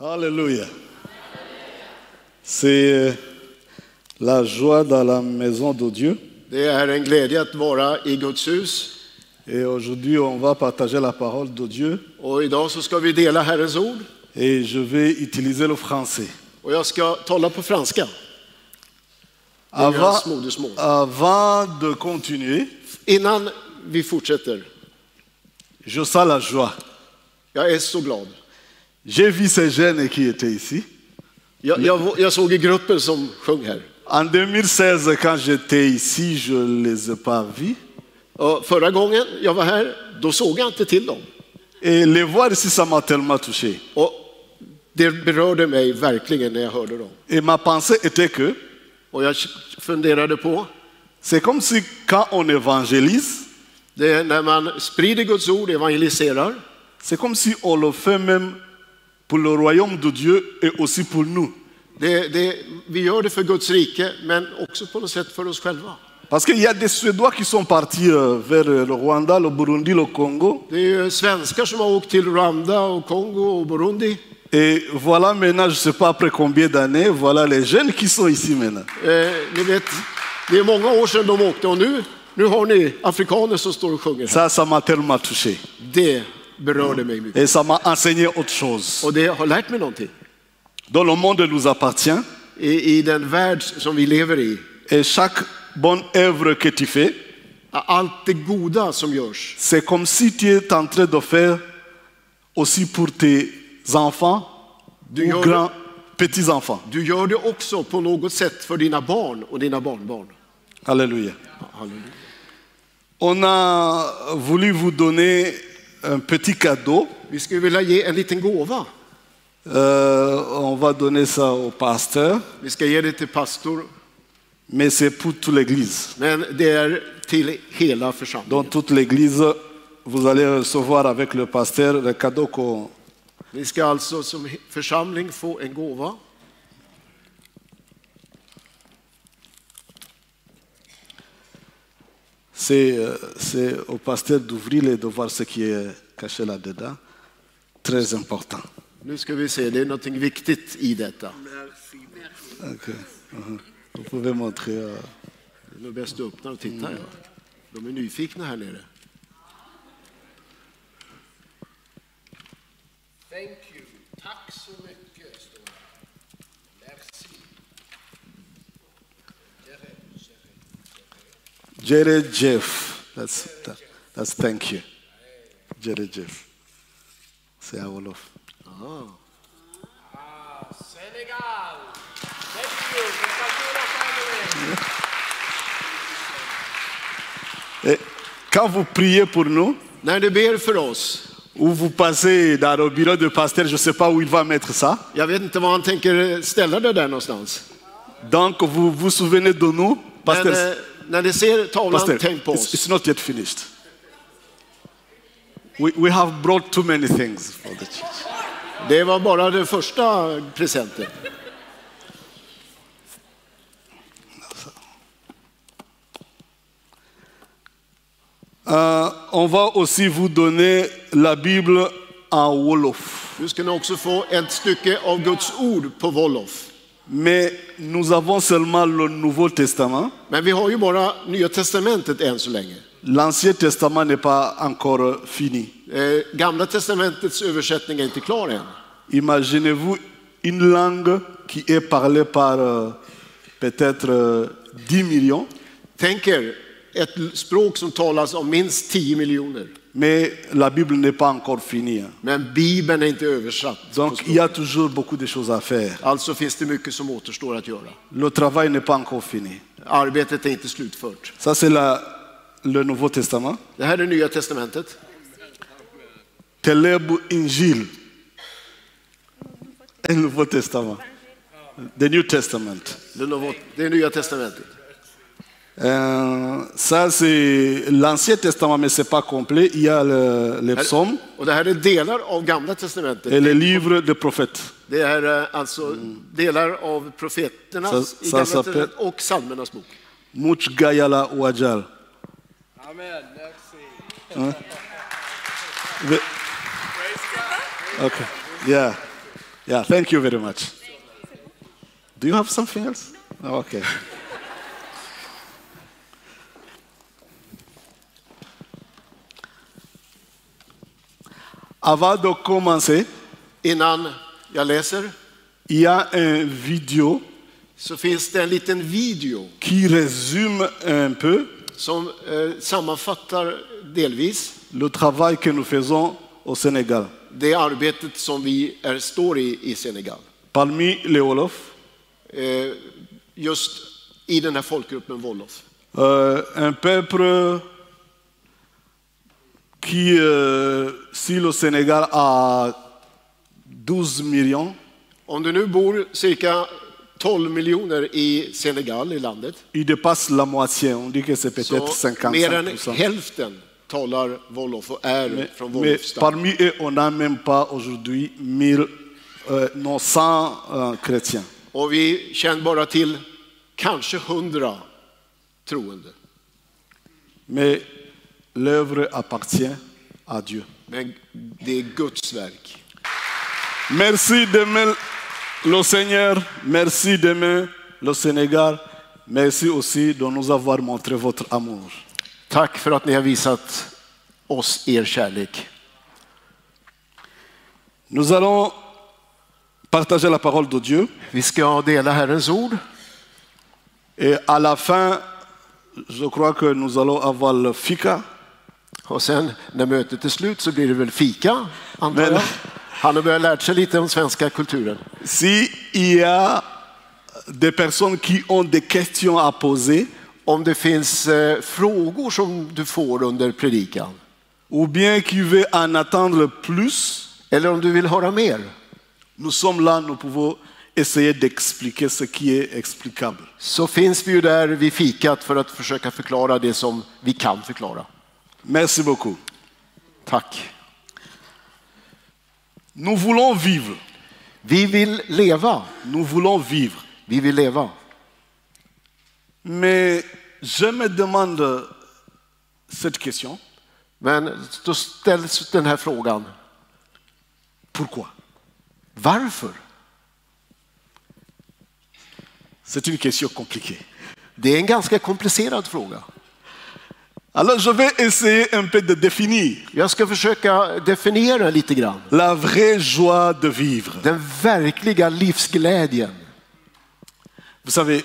Alléluia. C'est la joie dans la maison de Dieu. Det är en glädje att vara i Guds hus. Et aujourd'hui, on va partager la parole de Dieu. Och idag så ska vi dela Herrens ord. Et je vais utiliser le français. Och jag ska tala på franska. Avant, Modersmål. avant de continuer, Innan vi fortsätter. je sens la joie. Jag är så glad. J'ai vu ces jeunes qui étaient ici. Jag såg i gruppen som sjöng här. En 2016, quand j'étais ici, je ne les ai pas vus. Och förra gången jag var här, då såg jag inte till dem. Et les voir ici, ça m'a tellement touché. Och det berörde mig verkligen när jag hörde dem. Et ma pensée était que Och jag funderade på, c'est comme si quand on évangélise, det är när man sprider Guds ord, evangeliserar. c'est comme si on le fait même pour le royaume de Dieu et aussi pour nous. Vi gör det för Guds rike, men också på något sätt för oss själva. Parce qu'il y a des Suédois qui sont partis vers le Rwanda, le Burundi, le Congo. Det är ju svenskar som har åkt till Rwanda och Kongo och Burundi. Et voilà maintenant, je ne sais pas après combien d'années, voilà les jeunes qui sont ici maintenant. Ni vet, det är många år sedan de åkte och nu har ni afrikaner som står och sjunger här. Ça m'a tellement touché. Det berörde mig mycket. Et ça m'a enseigné autre chose. Och det har lärt mig någonting. Dans le monde nous appartient. I den värld som vi lever i. Et chaque bonne œuvre que tu fais, allt det goda som görs. C'est comme si tu es en train de faire aussi pour tes enfants ou grands, petits-enfants. Du gör det också på något sätt för dina barn och dina barnbarn. Alléluia. Halleluja. On a voulu vous donner un petit cadeau. Vi skulle vilja ge en liten gåva. On va donner ça au pasteur. Vi ska ge det till pastor. Mais c'est pour toute l'église. Men det är till hela församlingen. Dans toute l'église, vous allez recevoir avec le pasteur le cadeau qu'on... Vi ska alltså som församling få en gåva. C'est au pasteur d'ouvrir et de voir ce qui est caché là-dedans. Très important. Nu ska vi se, det är något viktigt i detta. Okay. Vous pouvez montrer. Det är bäst att öppna och titta. Ja. De är nyfikna här nere. Thank you. Tack så mycket, står det. Merci. Jerry Jeff. That's thank you. Jerry Jeff. C'est à Wolof. Senegal. Thank you. Fattura family. Et quand vous priez pour nous, när du ber för oss, ou vous passez dans le bureau de pasteur, je ne sais pas où il va mettre ça. jag vet inte var han tänker ställa det där någonstans. Donc vous vous souvenez de nous, pasteur. Men när ni ser tavlan, Pastor, tänk på oss. it's not yet finished. We have brought too many things for the church. Det var bara den första presenten. On va aussi vous donner la Bible en Wolof. Du ska också få ett stycke av Guds ord på Wolof. Mais nous avons seulement le Nouveau Testament. Men vi har ju bara Nya testamentet än så länge. L'Ancien Testament n'est pas encore fini. Gamla testamentets översättning är inte klar än. Imaginez-vous une langue qui est parlée par peut-être 10 millions. Tänk er ett språk som talas av minst 10 miljoner. Mais la Bible n'est pas encore finie. Men Bibeln är inte översatt. Donc il y a toujours beaucoup de choses à faire. Alltså finns det mycket som återstår att göra. Le travail n'est pas encore fini. Arbetet är inte slutfört. Ça c'est le Nouveau Testament. Det här är Nya testamentet. Teleb Injil. Le Nouveau Testament. The New Testament. Det är Nya testamentet. Ça c'est l'Ancien Testament, mais c'est pas complet. Il y a les psaumes. Och det här är delar av Gamla testamentet. Et les livres des prophètes. Det är alltså delar av profeternas i Gamla testamentet och psalmernas bok. Much Gayala Wajal. Amen. Merci. Okay. Yeah. Yeah, thank you very much. Do you have something else? No, okay. Avant de commencer, Innan jag läser il y a une vidéo så finns det en liten video qui résume un peu som sammanfattar delvis le travail que nous faisons au Sénégal. det arbetet som vi står i Senegal. Parmi les Wolof, Just i den här folkgruppen Wolof. Un peuple qui, si le Sénégal a 12 millions, Om det nu bor cirka 12 miljoner i Senegal i landet, il dépasse la moitié. On dit que c'est peut-être så mer än 55%. hälften talar Wolof och är från Mais Wolofstam. parmi eux, on n'a même pas aujourd'hui 100 chrétiens. Och vi känner bara till kanske 100 troende. Mais l'œuvre appartient à Dieu. Men det är Guds verk. Merci d'aimer le Seigneur, merci d'aimer le Sénégal, merci aussi de nous avoir montré votre amour. Tack för att ni har visat oss er kärlek. Nous allons partager la parole de Dieu Vi ska dela Herrens ord. et à la fin, je crois que nous allons avoir le fika. Och sen när mötet är slut så blir det väl fika, antar Men- jag. Han har börjat lära sig lite om svenska kulturen. Si il y a des personnes qui ont des questions à poser, Om det finns frågor som du får under predikan, ou bien qui veut en attendre plus, eller om du vill höra mer, nous sommes là, nous pouvons essayer d'expliquer ce qui est explicable. så finns vi ju där vid fikat för att försöka förklara det som vi kan förklara. Merci beaucoup. Tack. Nous voulons vivre. Vi vill leva. Nous voulons vivre. Vi vill leva. Mais je me demande cette question. Men då ställs den här frågan. Pourquoi? Varför? C'est une question compliquée. Det är en ganska komplicerad fråga. Alors je vais essayer un peu de définir Jag ska försöka definiera lite grann. la vraie joie de vivre. Den verkliga livsglädjen. Vous savez,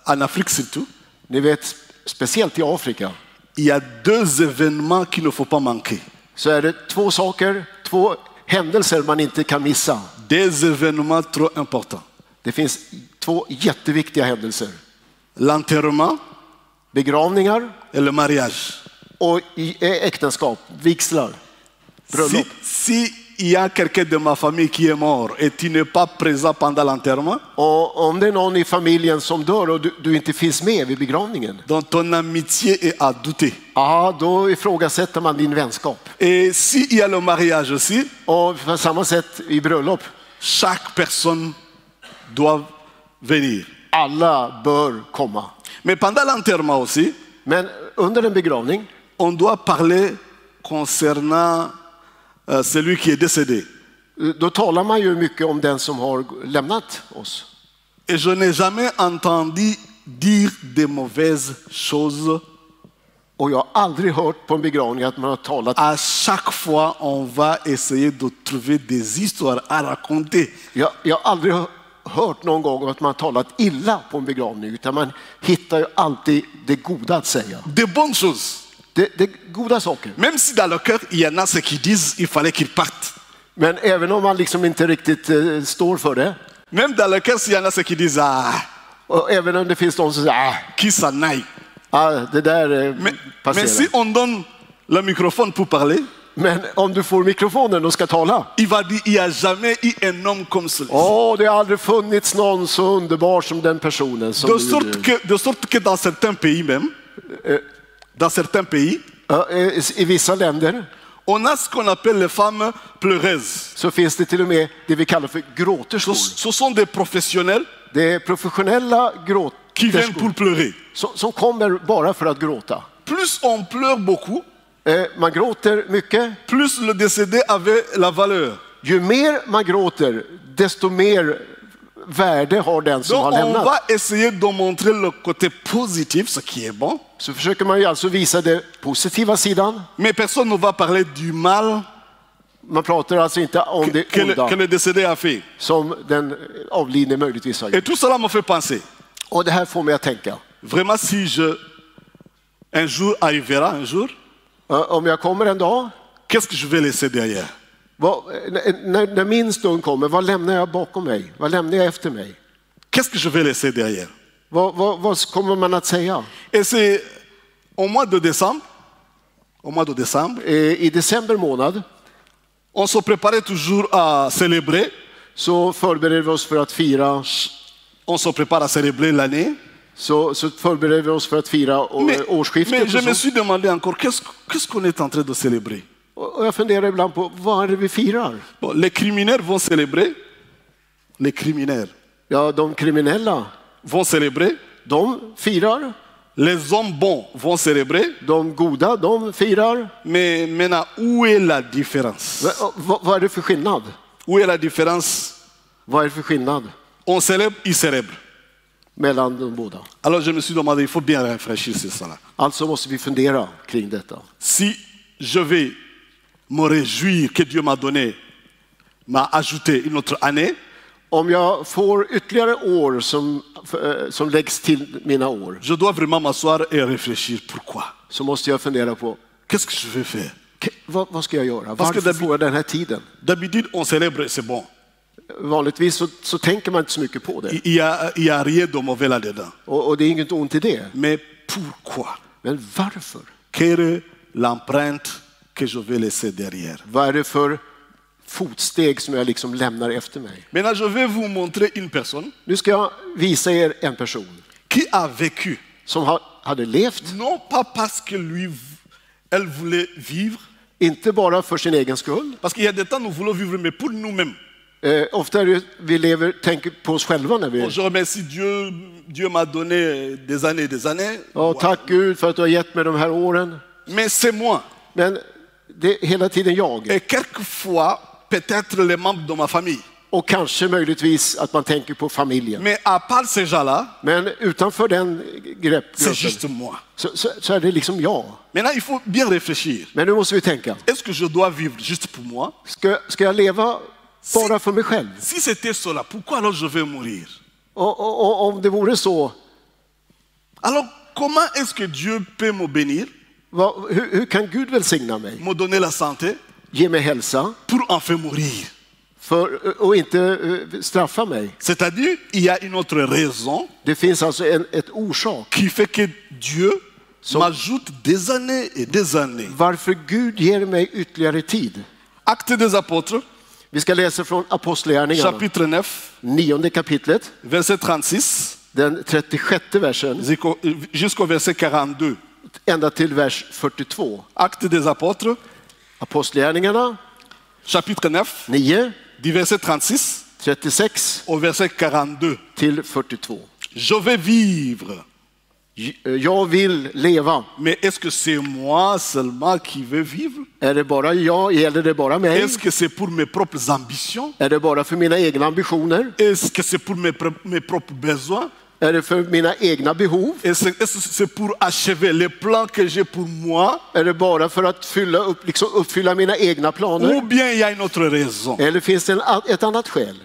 en Afrique surtout, Ni vet, speciellt i Afrika, il y a deux événements qu'il ne faut pas manquer. så är det två saker, två händelser man inte kan missa. Des événements trop importants. Det finns två jätteviktiga händelser. L'enterrement Begravningar et le mariage. och äktenskap, vigslar, bröllop. Si il y a quelqu'un de ma famille qui est mort et tu n'es pas présent pendant l'enterrement, Och om det är någon i familjen som dör och du inte finns med vid begravningen, donc ton amitié est à douter. ja, då ifrågasätter man din vänskap. Et s'il y a le mariage aussi, Och på samma sätt i bröllop, chaque personne doit venir. alla bör komma. Mais pendant l'enterrement aussi, Men under en begravning, on doit parler concernant celui qui est décédé. då talar man ju mycket om den som har lämnat oss. Et je n'ai jamais entendu dire des mauvaises choses. Och jag har aldrig hört på en begravning att man har talat. À chaque fois, on va essayer de trouver des histoires à raconter. Jag har aldrig hört någon gång att man har talat illa på en begravning, utan man hittar ju alltid det goda att säga. Des bonnes choses. Det goda saker. Même si dans le cœur, il y en a ceux qui disent qu'il fallait qu'ils partent. Men även om man liksom inte riktigt står för det, Même dans le cœur, il y en a ceux qui disent och även om det finns de som säger qui s'en aille. det där Mais passerar. si on donne le microphone pour parler, Men om du får mikrofonen och ska tala, il va dire il n'y a jamais eu un homme comme celui-ci. det har aldrig funnits någon så underbar som den personen som De sorte que dans certains pays même, dans certains pays, I vissa länder on a ce qu'on appelle les femmes pleureuses. så finns det till och med det vi kallar för gråterskor. Ce sont des professionnels Det är professionella qui viennent pour gråterskor pleurer. som kommer bara för att gråta. Plus on pleure beaucoup, Man gråter mycket, plus le décédé avait la valeur. ju mer man gråter, desto mer värde har den som har Donc on lämnat. va essayer de montrer le côté positif, ce qui est bon. Så försöker man ju alltså visa det positiva sidan. Mais personne ne va parler du mal Man pratar alltså inte om det que onda le décédé a fait. som den avlidne möjligtvis har Et gjort. tout cela me fait penser. Och det här får mig att tänka. Vraiment, si un jour arrivera, un jour, Om jag kommer en dag, qu'est-ce que je vais laisser derrière? när min stund kommer, vad lämnar jag bakom mig? Vad lämnar jag efter mig? Qu'est-ce que je vais laisser derrière? Vad kommer man att säga? Et c'est au mois de décembre, I december månad on se préparait toujours à célébrer. så förbereder vi oss för att fira, On se prépare à célébrer l'année. så förbereder vi oss för att fira årsskiftet. Mais je Och me så. suis demandé encore, qu'est-ce qu'on est en train de célébrer? Och jag funderar ibland på vad är det vi firar? Bon, les criminels vont célébrer. Les criminels Ja, de kriminella, vont célébrer. de firar. Les hommes bons vont célébrer. De goda, de firar. Mais maintenant, où est la différence? Vad är det för skillnad? Où est la différence? Vad är det för skillnad On célèbre, ils célèbrent. mellan de båda? Alors je me suis demandé, il faut bien réfléchir sur cela. Alltså måste vi fundera kring detta. Si je vais me réjouir que Dieu m'a ajouté une autre année, Om jag får ytterligare år som läggs till mina år, je dois vraiment m'asseoir et réfléchir. Pourquoi? så måste jag fundera på Qu'est-ce que je vais faire? vad ska jag göra? Vad ska Varför det får jag den här tiden? D'habitude, on célèbre, c'est bon. Vanligtvis så tänker man inte så mycket på det. Il y a rien de mauvais là-dedans. Och det är inget ont i det. Mais pourquoi? Men varför? Quelle est l'empreinte que je vais laisser derrière? Vad är det för fotsteg som jag liksom lämnar efter mig? Maintenant, je vais vous montrer une personne Nu ska jag visa er en person qui a vécu. som hade levt, Non pas parce que elle voulait vivre, inte bara för sin egen skull. parce qu'il y a des temps nous voulons vivre, mais pour nous-mêmes. Ofta är det vi tänker på oss själva när vi... Bon, je remercie Dieu. Dieu m'a donné des années et des années. Ja, tack Gud för att du har gett mig de här åren. Mais c'est moi. Men det är hela tiden jag. Et quelquefois, peut-être les membres de ma famille. Och kanske möjligtvis att man tänker på familjen. Mais à part ces gens-là, Men utanför den c'est gruppen juste moi. så är det liksom jag. Maintenant, il faut bien réfléchir. Men nu måste vi tänka. Est-ce que je dois vivre juste pour moi? Ska jag leva bara för mig själv? Si c'était cela, pourquoi alors je vais mourir? Och om det vore så, Alors, comment est-ce que Dieu peut me bénir, hur kan Gud välsigna mig? me donner la santé, Ge mig hälsa pour enfin mourir? och inte straffa mig. C'est-à-dire, il y a une autre raison Det finns alltså ett orsak qui fait que Dieu m'ajoute des années et des années. varför Gud ger mig ytterligare tid. Actes des apôtres, Vi ska läsa från Apostlagärningarna, chapitre 9, 9:e kapitlet, verset 36, den 36 versen, jusqu'au verset 42. ända till vers 42. Actes des apôtres, Apostlagärningarna chapitre 9, 9, du verset 36 36 au verset 42. till 42. Je vais vivre, Jag vill leva. mais est-ce que c'est moi seulement qui veux vivre? Är det bara jag? Gäller det bara mig? Est-ce que c'est pour mes propres ambitions? Är det bara för mina egna ambitioner? Est-ce que c'est pour mes propres besoins? Är det för mina egna behov? Est-ce que c'est pour achever les plans que j'ai pour moi? Är det bara för att uppfylla mina egna Ou planer? bien il y a une autre raison? Eller finns det ett annat skäl?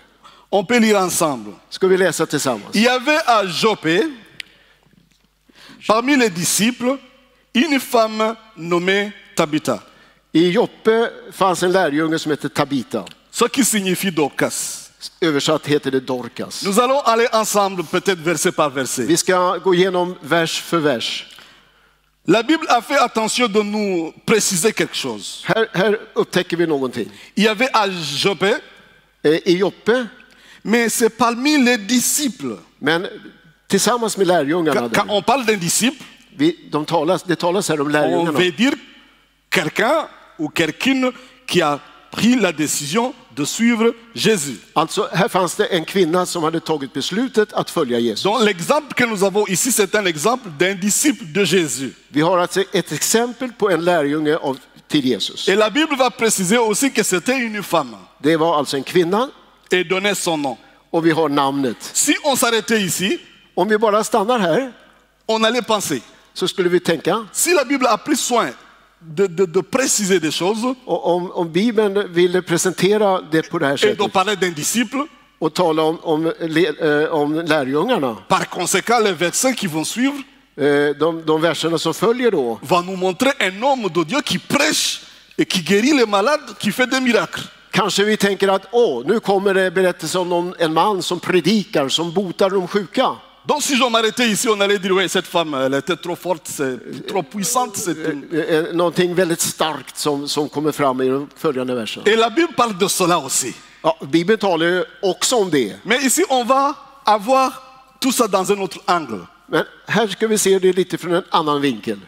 On peut lire ensemble. Ska vi läsa tillsammans? Il y avait à Joppé, parmi les disciples, une femme nommée Tabitha, I Joppe fanns en lärjunge som hette Tabita. ce qui signifie Dorcas. Översatt heter det Dorcas. Nous allons aller ensemble, peut-être verset par verset. Vi ska gå igenom vers för vers. La Bible a fait attention de nous préciser quelque chose. Här upptäcker vi någonting. Il y avait à Joppé, I Joppe, mais c'est parmi les disciples. men tillsammans med lärjungarna Quand där. on parle d'un disciple, Det talas här om on lärjungarna. veut dire quelqu'un ou quelqu'une qui a pris la décision de suivre Jésus. Alltså här fanns det en kvinna som hade tagit beslutet att följa Jesus. Donc l'exemple que nous avons ici, c'est un exemple d'un disciple de Jésus. Vi har alltså ett exempel på en lärjunge till Jesus. Et la Bible va préciser aussi que c'était une femme. Det var alltså en kvinna et donnait son nom. och vi har namnet. Si on s'arrêtait ici, Om vi bara stannar här on allait penser, så skulle vi tänka, si la Bible a pris soin de préciser des choses och om Bibeln ville presentera det på det här et de sättet parler d'un disciple, och tala om lärjungarna, par conséquent, les versets qui vont suivre de verserna som följer då, vont nous montrer un homme de Dieu qui prêche et qui guérit les malades, qui fait des miracles. kanske vi tänker att nu kommer det berättelse om en man som predikar, som botar de sjuka. Donc si je m'arrêtais ici, on allait dire, oui, cette femme, elle était trop forte, c'est trop puissante. Någonting väldigt starkt som kommer fram i de följande verserna. Et la Bible parle de cela aussi. Ja, Bibeln talar ju också om det. Mais ici, on va avoir tout ça dans un autre angle. Men här ska vi se det lite från en annan vinkel.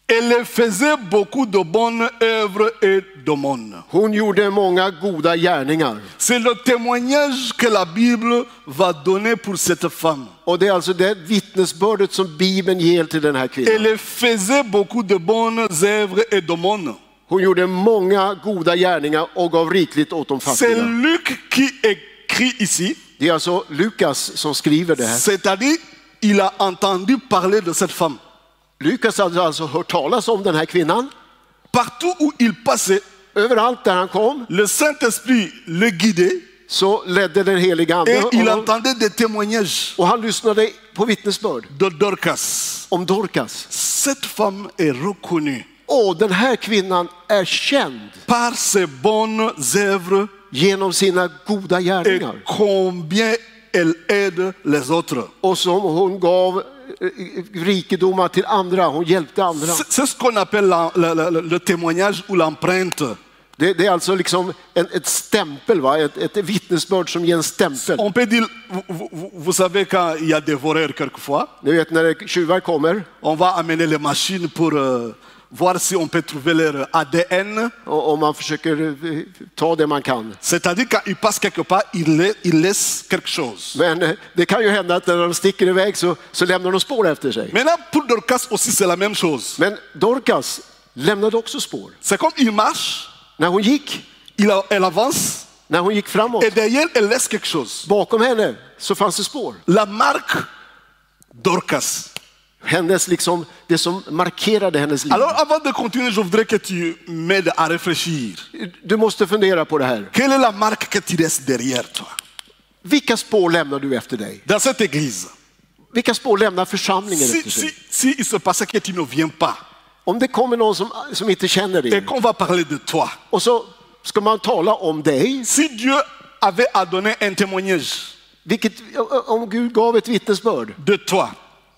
Elle faisait beaucoup de bonnes œuvres et d'aumônes. Hon gjorde många goda gärningar. C'est le témoignage que la Bible va donner pour cette femme. Och det är alltså det vittnesbördet som Bibeln ger till den här kvinnan. Elle faisait beaucoup de bonnes œuvres et d'aumônes. Hon gjorde många goda gärningar och gav rikligt åt de C'est fattiga. Luc qui écrit ici. Det är alltså Lukas som skriver det här. C'est-à-dire, il a entendu parler de cette femme. Lukas hade alltså hört talas om den här kvinnan. Partout où il passait, Överallt där han kom le Saint-Esprit le guidait så ledde den heliga ande et il honom. entendait des témoignages Och han lyssnade på vittnesbörd de Dorcas. om Dorcas. Cette femme est reconnue Den här kvinnan är känd par ses bonnes œuvres genom sina goda et gärningar. combien elle aide les autres. Och som hon gav rikedomar till andra, hon hjälpte andra. C'est ce qu'on appelle le témoignage ou l'empreinte. Det är alltså liksom ett stämpel, va? Ett vittnesbörd som ger en stämpel. On peut dire, vous savez quand il y a des voleurs quelquefois, Ni vet när tjuvar kommer on va amener les machines pour voir si on peut trouver leur ADN. och man försöker ta det man kan. C'est-à-dire quand ils passent quelque part, ils laissent quelque chose. Men det kan ju hända att när de sticker iväg så lämnar de spår efter sig. Maintenant, pour Dorcas aussi, c'est la même chose. Men Dorcas lämnade också spår. C'est comme il marche, När hon gick, elle avance, när hon gick framåt, et derrière, elle laisse quelque chose. bakom henne så fanns det spår. La marque Dorcas. Hennes liksom, det som markerade hennes liv. Alors, avant de continuer, je voudrais que tu m'aides à réfléchir. Du måste fundera på det här. Quelle est la marque que tu laisses derrière toi? Vilka spår lämnar du efter dig? Dans cette église, Vilka spår lämnar församlingen efter sig? si il se passait que tu ne viens pas, Om det kommer någon som inte känner et dig qu'on va parler de toi, och så ska man tala om dig, si Dieu avait à donner un témoignage om Gud gav ett vittnesbörd de toi,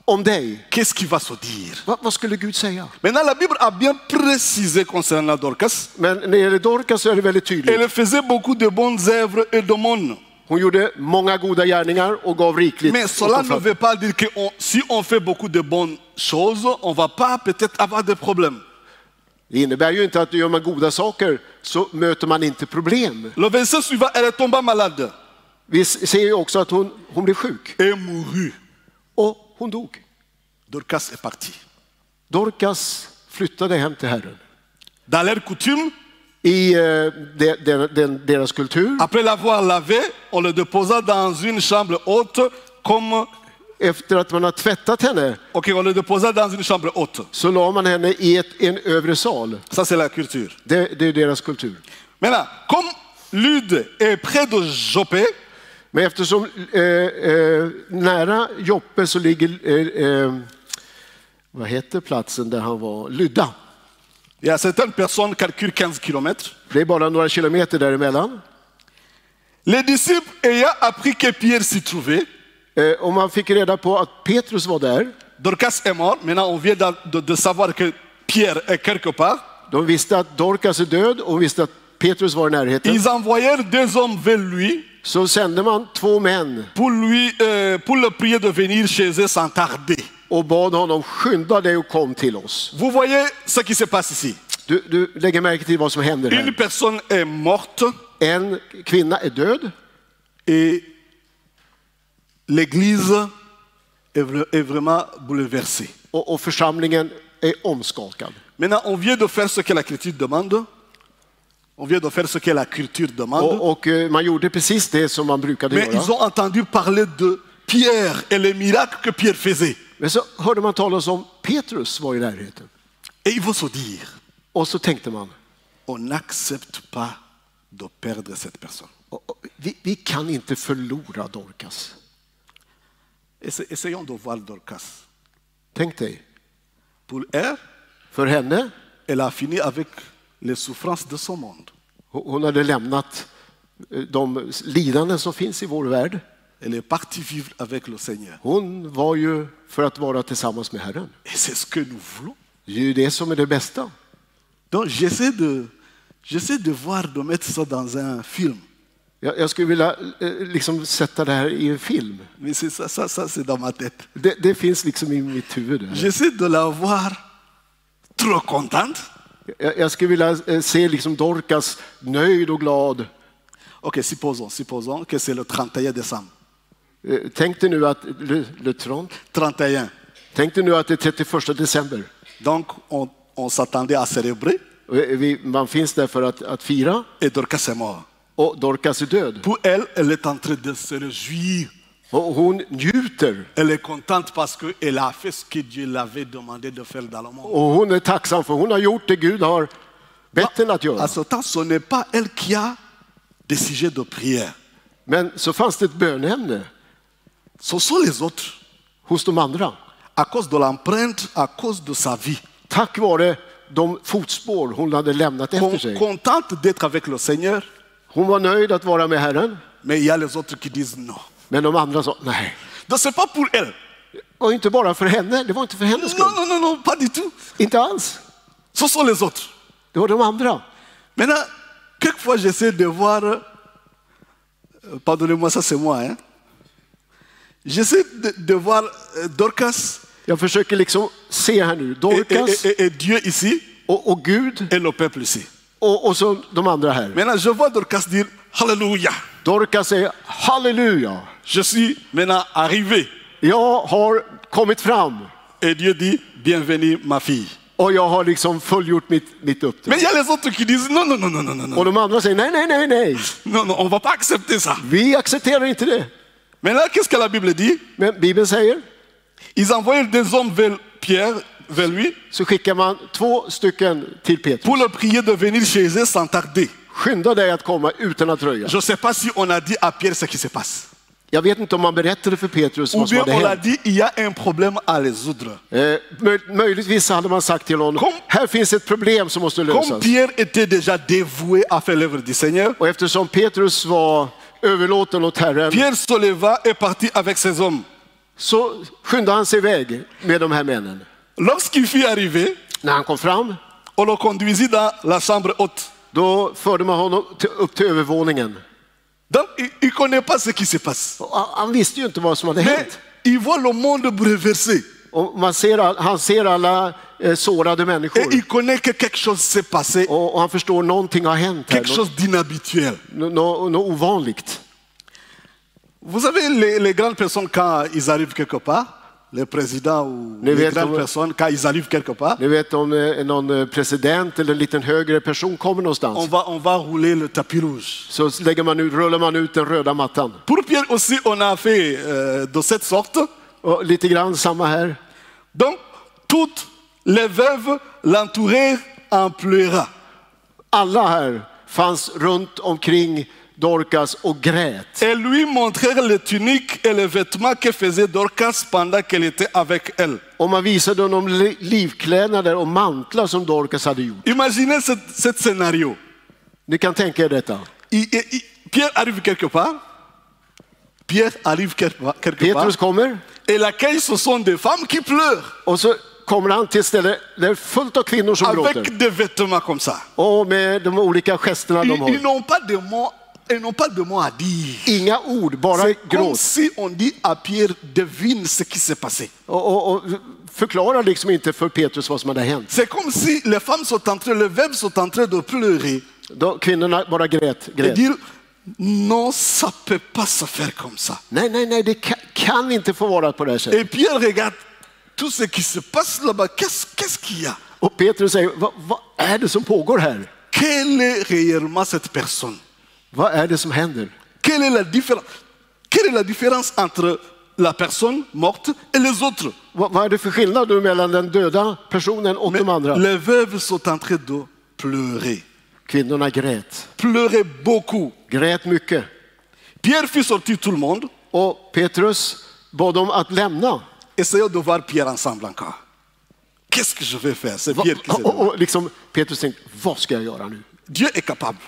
om dig, qu'est-ce qu'il va se dire? vad skulle Gud säga? Maintenant, la Bible a bien précisé concernant Dorcas. Men när det gäller Dorcas så är det väldigt tydligt. Elle faisait beaucoup de bonnes œuvres et d'aumônes. Hon gjorde många goda gärningar och gav rikligt. Mais cela ne veut pas dire que si on fait beaucoup de bonnes choses, on ne va pas peut-être avoir des problèmes. Det innebär ju inte att gör man goda saker så möter man inte problem. Le verset suivant, elle est tombée malade Vi ser ju också att hon blev sjuk et mourut. och hon dog. Dorcas est partie. Dorcas flyttade hem till Herren. Dans leur coutume, I deras kultur, après l'avoir lavé, on le déposa dans une chambre haute comme... efter att man har tvättat henne, Ok, on le déposa dans une chambre haute. så la man henne i en övre sal. Ça, c'est la culture. Det är deras kultur. Maintenant, comme Lude est près de Joppé, Men eftersom nära Joppe så ligger, vad heter platsen där han var? Lydda. il y a certaines personnes qui calculent 15 km. Det är bara några kilometer däremellan. Les disciples ayant appris que Pierre s'y trouvait, Och man fick reda på att Petrus var där. Dorcas est mort. Maintenant, on vient de savoir que Pierre est quelque part. De visste att Dorcas är död och visste att Petrus var i närheten. Ils envoyèrent 2 hommes vers lui Så sände man 2 män pour le prier de venir chez eux sans tarder. och bad honom skynda dig och kom till oss. Vous voyez ce qui se passe ici. Du lägger märke till vad som händer Une här. personne est morte En kvinna är död et l'église est vraiment bouleversée. och församlingen är omskakad. Maintenant, on vient de faire ce que l'Écriture demande. On vient de faire ce que la culture demande. Och man gjorde precis det som man brukade Mais ils göra. ont entendu parler de Pierre et les miracles que Pierre faisait. Men så hörde man talas om Petrus var i närheten. Et ils vont se dire, Och så tänkte man, on n'accepte pas de perdre cette personne. vi kan inte förlora Dorcas. Essayons de voir Dorcas. Tänk dig, Pour elle, för henne, elle a fini avec les souffrances de son monde. hon hade lämnat de lidanden som finns i vår värld. Elle est partie vivre avec le Seigneur. Hon var ju för att vara tillsammans med Herren. Et c'est ce que nous voulons. Det är ju det som är det bästa. Donc j'essaie de voir, de mettre ça dans un film. Jag skulle vilja liksom sätta det här i en film. Mais c'est ça c'est dans ma tête. Det finns liksom i mitt huvud. Där. J'essaie de la voir trop contente. Jag skulle vilja se liksom Dorcas nöjd och glad. Ok, supposons que c'est le 31 décembre. Tänk dig nu att le 31. Tänk dig nu att det är 31 december. Donc on s'attendait à célébrer. Man finns där för att fira. Et Dorcas est mort. Och Dorcas är död. Pour elle, elle est en train de se réjouir. Och hon njuter. Elle est contente parce qu'elle a fait ce que Dieu l'avait demandé de faire dans le monde. Och hon är tacksam för hon har gjort det Gud har bett henne att À göra. ce temps, ce n'est pas elle qui a des sujets de prière. Men så fanns det ett bönämne Ce sont les autres. hos de andra. À cause de l'empreinte, à cause de sa vie. Tack vare de fotspår hon hade lämnat efter sig. Contente d'être avec le Seigneur. Hon var nöjd att vara med Herren. Mais il y a les autres qui disent non. Men de andra sa nej. Donc c'est pas pour elle. Det var inte bara för henne. Det var inte för hennes skull. Non, pas du tout. Inte alls. Ce sont les autres. Det var de andra. Maintenant, quelquefois j'essaie de voir, pardonnez-moi, ça c'est moi, hein. J'essaie de voir Dorcas Jag försöker liksom se här nu. Dorcas et Dieu ici och Gud et le peuple ici. och så de andra här. Maintenant, je vois Dorcas dire Alléluia. Dorcas säger halleluja. Je suis maintenant arrivé. Jag har kommit fram Et Dieu dit bienvenue ma fille. och jag har liksom fullgjort mitt uppdrag. Mais il y a les autres qui disent non. Och de andra säger nej. Non, on va pas accepter ça. Vi accepterar inte det. Maintenant, qu'est-ce que la Bible dit? Men Bibeln säger, Ils envoyaient des hommes vers Pierre, vers lui, så skickar man 2 stycken till Petrus. pour le prier de venir chez eux sans tarder. Skynda dig att komma utan att dröja. Je ne sais pas si on a dit à Pierre ce qui se passe. Jag vet inte om man berättade för Petrus Ou vad som bien hade on a hänt. dit il y a un problème à résoudre. Möjligtvis hade man sagt till honom, här finns ett problem som måste Comme lösas. Pierre était déjà dévoué à faire l'œuvre du Seigneur, Och eftersom Petrus var överlåten åt Herren, Pierre se leva et partit avec ses hommes. så skyndade han sig iväg med de här männen. Lorsqu'il fut arrivé, När han kom fram, on le conduisit dans la chambre haute. då förde man honom upp till övervåningen. Donc il ne connaît pas ce qui se passe. Och han visste ju inte vad som hade Mais hänt. il voit le monde bouleversé. Och han ser alla sårade Et människor. il connaît que quelque chose s'est passé, Och han förstår någonting har hänt här. quelque chose d'inhabituel. Något ovanligt. Vous savez, les grandes personnes, quand ils arrivent quelque part, les présidents ou Les les vêtements. grandes personnes, quand ils arrivent quelque part, Ni vet om någon president eller en liten högre person kommer någonstans. on va rouler le tapis rouge. Så rullar man ut den röda mattan. Pour Pierre aussi, on a fait de cette sorte. Och lite grann samma här. Donc, toutes les veuves l'entourèrent en pleurant. Alla här fanns runt omkring Dorcas och grät. Et lui montrèrent les tuniques et les vêtements que faisait Dorcas pendant qu'elle était avec elle. Och man visade honom livklädnader och mantlar som Dorcas hade gjort. Imaginez ce scénario. Ni kan tänka er detta. Pierre arrive quelque part. Quelque Petrus part. kommer Et l'accueil, ce sont des femmes qui pleurent. och så kommer han till ett ställe där det är fullt av kvinnor som gråter. Avec des vêtements comme ça. Och med de olika gesterna de Ils har. n'ont pas de mots. Ils n'ont pas de mots à dire. Inga ord, bara C'est comme gråt. si on dit à Pierre, devine ce qui s'est passé. Och förklarar liksom inte för Petrus vad som hade hänt. C'est comme si les femmes sont en train, les veuves sont en train de pleurer. Kvinnorna bara grät. Et dire, non, ça peut pas se faire comme ça. Nej, det kan inte få vara på det här sättet. Et Pierre regarde tout ce qui se passe là-bas. Qu'est-ce qu'il y a? Och Petrus säger, vad är det som pågår här? quelle est réellement cette personne? Vad är det som händer? Quelle est la différence entre la personne morte et les autres? Vad är det för skillnad nu mellan den döda personen och de andra? Les veuves sont en train de pleurer. Kvinnorna grät. Pleurer beaucoup. Grät mycket. Pierre fit sortir tout le monde. Och Petrus bad dem att lämna. Essayons de voir Pierre ensemble encore. Qu'est-ce que je vais faire? C'est Pierre qui s'est donné. Och liksom Petrus tänkte, vad ska jag göra nu? Dieu est capable.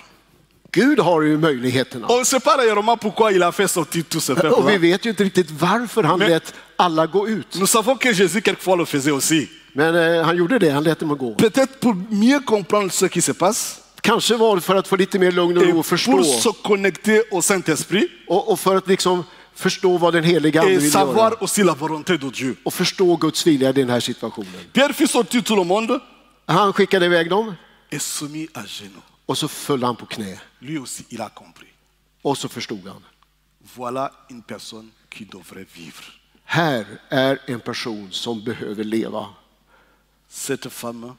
Gud har ju möjligheterna. On ne sait pas réellement pourquoi il a fait sortir tous ces Och vi peuples-là. vet ju inte riktigt varför han lät alla gå ut. Nous savons que Jésus quelquefois le faisait aussi. Men han gjorde det, han lät dem gå. Peut-être pour mieux comprendre ce qui se passe Kanske var det för att få lite mer lugn och et ro och förstå. pour se connecter au Saint-Esprit Och för att liksom förstå vad den heliga ande et vill göra. savoir aussi la volonté de Dieu. Och förstå Guds vilja i den här situationen. Pierre fit sortir tout le monde Han skickade iväg dem et se mit à genoux. och så föll han på knä. Lui aussi, il a compris. Och så förstod han. Voilà une personne qui devrait vivre. Här är en person som behöver leva. Cette femme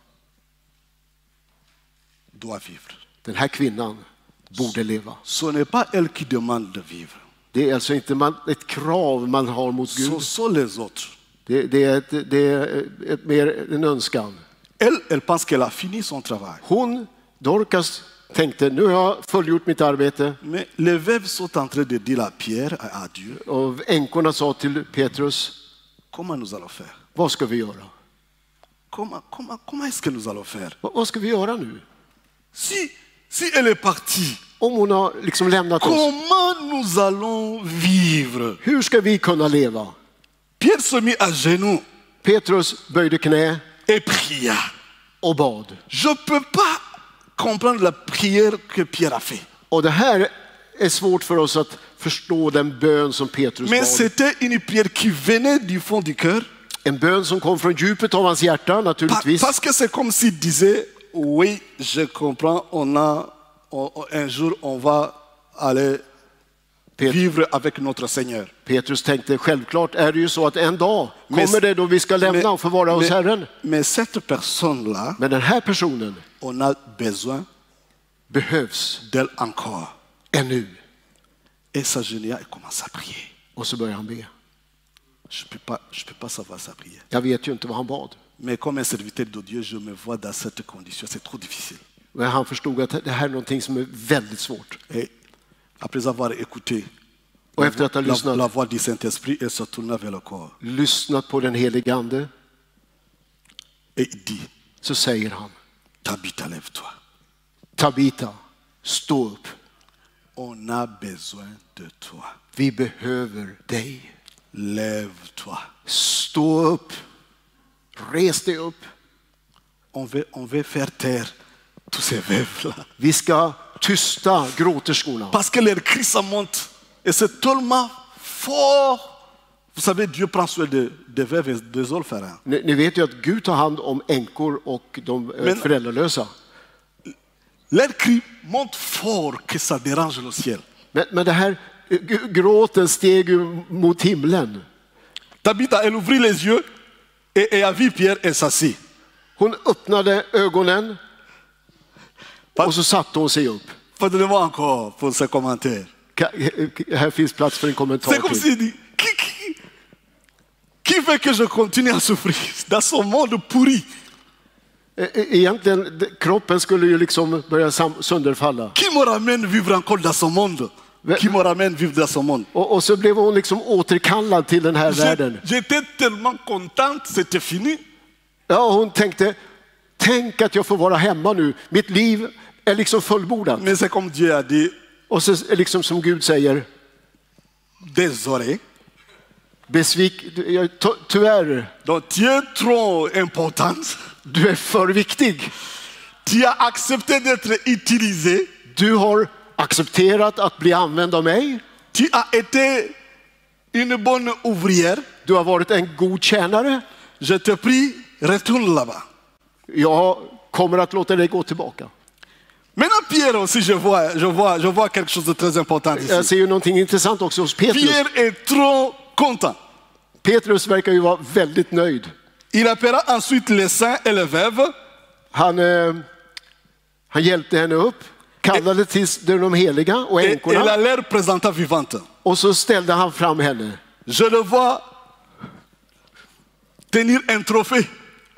doit vivre. Den här kvinnan borde leva. Ce n'est pas elle qui demande de vivre. Det är alltså inte ett krav man har mot Ce Gud. sont les autres. Det är mer en önskan. Elle pense qu'elle a fini son travail. Hon, Dorcas, tänkte nu har jag fullgjort mitt arbete. Mais les veuves sont en train de dire à Pierre, à Dieu, Och änkorna sa till Petrus, comment nous allons faire? vad ska vi göra? Comment est-ce que nous allons faire? Vad ska vi göra nu? Si elle est partie, Om hon har liksom lämnat oss, comment nous allons vivre? hur ska vi kunna leva? Pierre se mit à genoux Petrus böjde knä et pria. och bad. Je ne peux pas comprendre la prière que Pierre a fait. Och det här är svårt för oss att förstå den bön som Petrus Mais bad. c'était une prière qui venait du fond du cœur. En bön som kom från djupet av hans hjärta naturligtvis. Parce que c'est comme s'il disait, oui, je comprends, un jour on va aller vivre avec notre Seigneur. Petrus tänkte, självklart är det ju så att en dag kommer det då vi ska lämna och få vara hos Herren. Mais cette personne-là, Men den här personen on a besoin behövs d'elle encore. ännu. Et s'agenouilla et commence à prier. Och så börjar han be. Je peux pas savoir sa prière. Jag vet ju inte vad han bad. Mais comme un serviteur de Dieu, je me vois dans cette condition. C'est trop difficile. Men han förstod att det här är någonting som är väldigt svårt. Et après avoir écouté Och efter att ha la lyssnat, voix du Saint-Esprit, elle se tourna vers le corps. lyssnat på den helige ande, Et il dit, så säger han, Tabitha, lève-toi. Tabita, stå upp. On a besoin de toi. Vi behöver dig. Lève-toi. Stå upp. Res dig upp. On veut faire taire tous ces veuves-là. Vi ska tysta gråterskorna. Parce que leur cri, ça monte. Et c'est tellement fort. Vous savez, Dieu prend soin des veuves et des orphelins. Ni vet ju att Gud tar hand om änkor och de föräldralösa. Leur cri monte fort que ça dérange le ciel. Men det här gråten steg ju mot himlen. Tabitha, elle ouvrit les yeux et a vu Pierre et s'assit. Hon öppnade ögonen och så satte hon sig upp. Pardonnez-moi encore pour ce commentaire. Här finns plats för en kommentar C'est comme till. s'il dit, qui fait que je continue à souffrir dans ce monde pourri? Egentligen, kroppen skulle ju liksom börja sönderfalla. Qui me ramène vivre encore dans ce monde? Qui me ramène vivre dans ce monde? Och så blev hon liksom återkallad till den här världen. J'étais tellement contente, c'était fini. Ja, hon tänkte, tänk att jag får vara hemma nu. Mitt liv är liksom fullbordat. Mais c'est comme Dieu a dit, Och så är liksom som Gud säger, désolé. Tyvärr, Donc tu es trop important. du är för viktig. Tu as accepté d'être utilisé. Du har accepterat att bli använd av mig. Tu as été une bonne ouvrière. Du har varit en god tjänare. Je te prie, retourne là-bas. Jag kommer att låta dig gå tillbaka. Maintenant Pierre aussi, je vois quelque chose de très important Jag ici. ser ju någonting intressant också hos Petrus. Pierre est trop content. Petrus verkar ju vara väldigt nöjd. Il appellera ensuite les saints et les veuves. Han Han hjälpte henne upp, kallade till de heliga och et änkorna. la leur présenta vivante. Och så ställde han fram henne. Je le vois tenir un trophée.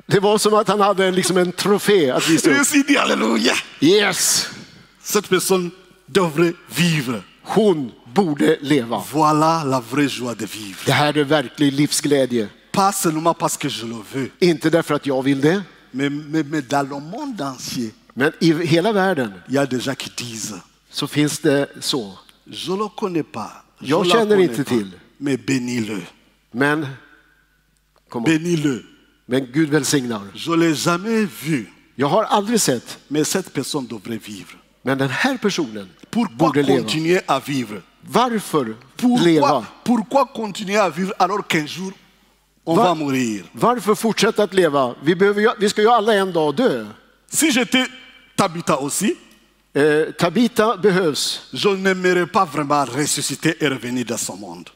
Det var som att han hade liksom en trofé att visa Je me upp. suis dit, alléluia, Yes! cette personne devrait vivre. Hon borde leva. Voilà la vraie joie de vivre. Det här är verklig livsglädje. Pas seulement parce que je le veux, Inte därför att jag vill det, mais dans le monde entier, men i hela världen il y a des gens qui disent, så finns det så. je le connais pas, je Jag la känner connais inte pas, till. mais bénis-le, Men, bénis-le. men Gud välsignar. Je l'ai jamais vu, Jag har aldrig sett, mais cette personne devrait vivre. men den här personen Pourquoi borde leva. continuer à vivre? Varför leva? Pourquoi continuer à vivre alors qu'un jour on Va- va mourir? Varför fortsätta att leva? Vi ska ju alla en dag dö. Si j'étais Tabitha aussi, Tabita behövs, je n'aimerais pas vraiment ressusciter et revenir dans ce monde.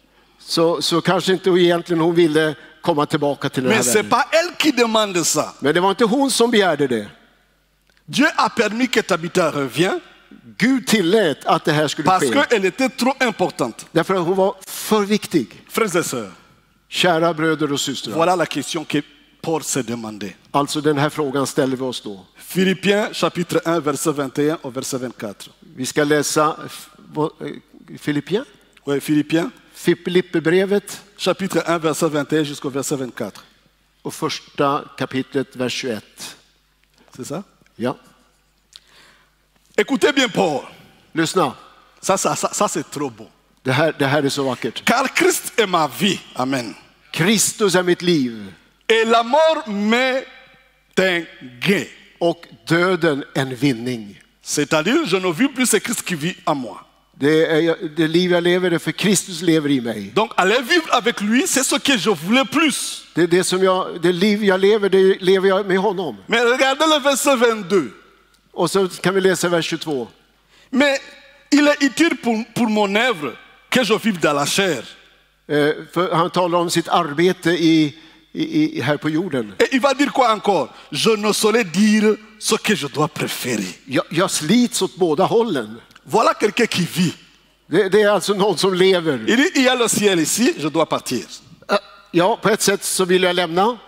så kanske inte egentligen hon ville komma tillbaka till den här Mais c'est världen. pas elle qui demande ça. Men det var inte hon som begärde det. Dieu a permis que Tabitha revienne Gud tillät att det här skulle parce ske. qu'elle était trop importante. Därför att hon var för viktig. Frères et sœurs, Kära bröder och systrar. voilà la question que Paul s'est demandé. Alltså den här frågan ställer vi oss då. Philippiens chapitre 1, verset 21 au verset 24. Vi ska läsa Filippiens. Oui, Philippiens Filipperbrevet chapitre 1, verset 21 jusqu'au verset 24. och första kapitlet, vers 21. C'est ça? Ja, Écoutez bien Paul. lyssna. Ça c'est trop beau. Det här är så vackert. Car Christ est ma vie. Amen. Kristus är mitt liv Et la mort m'est un gain. och döden en vinning. C'est-à-dire, je ne vis plus, c'est Christ qui vit en moi. Det liv jag lever är för Kristus lever i mig. Donc, aller vivre avec lui, c'est ce que je voulais plus. Det liv jag lever, det lever jag med honom. Mais regardez le verset 22. Och så kan vi läsa vers 22. Mais il est utile pour mon œuvre que je vive dans la chair. För han talar om sitt arbete här på jorden. Et il va dire quoi encore? Je ne saurais dire ce que je dois préférer. Jag slits åt båda hållen. Voilà quelqu'un qui vit. Det är alltså någon som lever. Il dit, il y a le ciel ici, je dois partir. Ja, på ett sätt så vill jag lämna.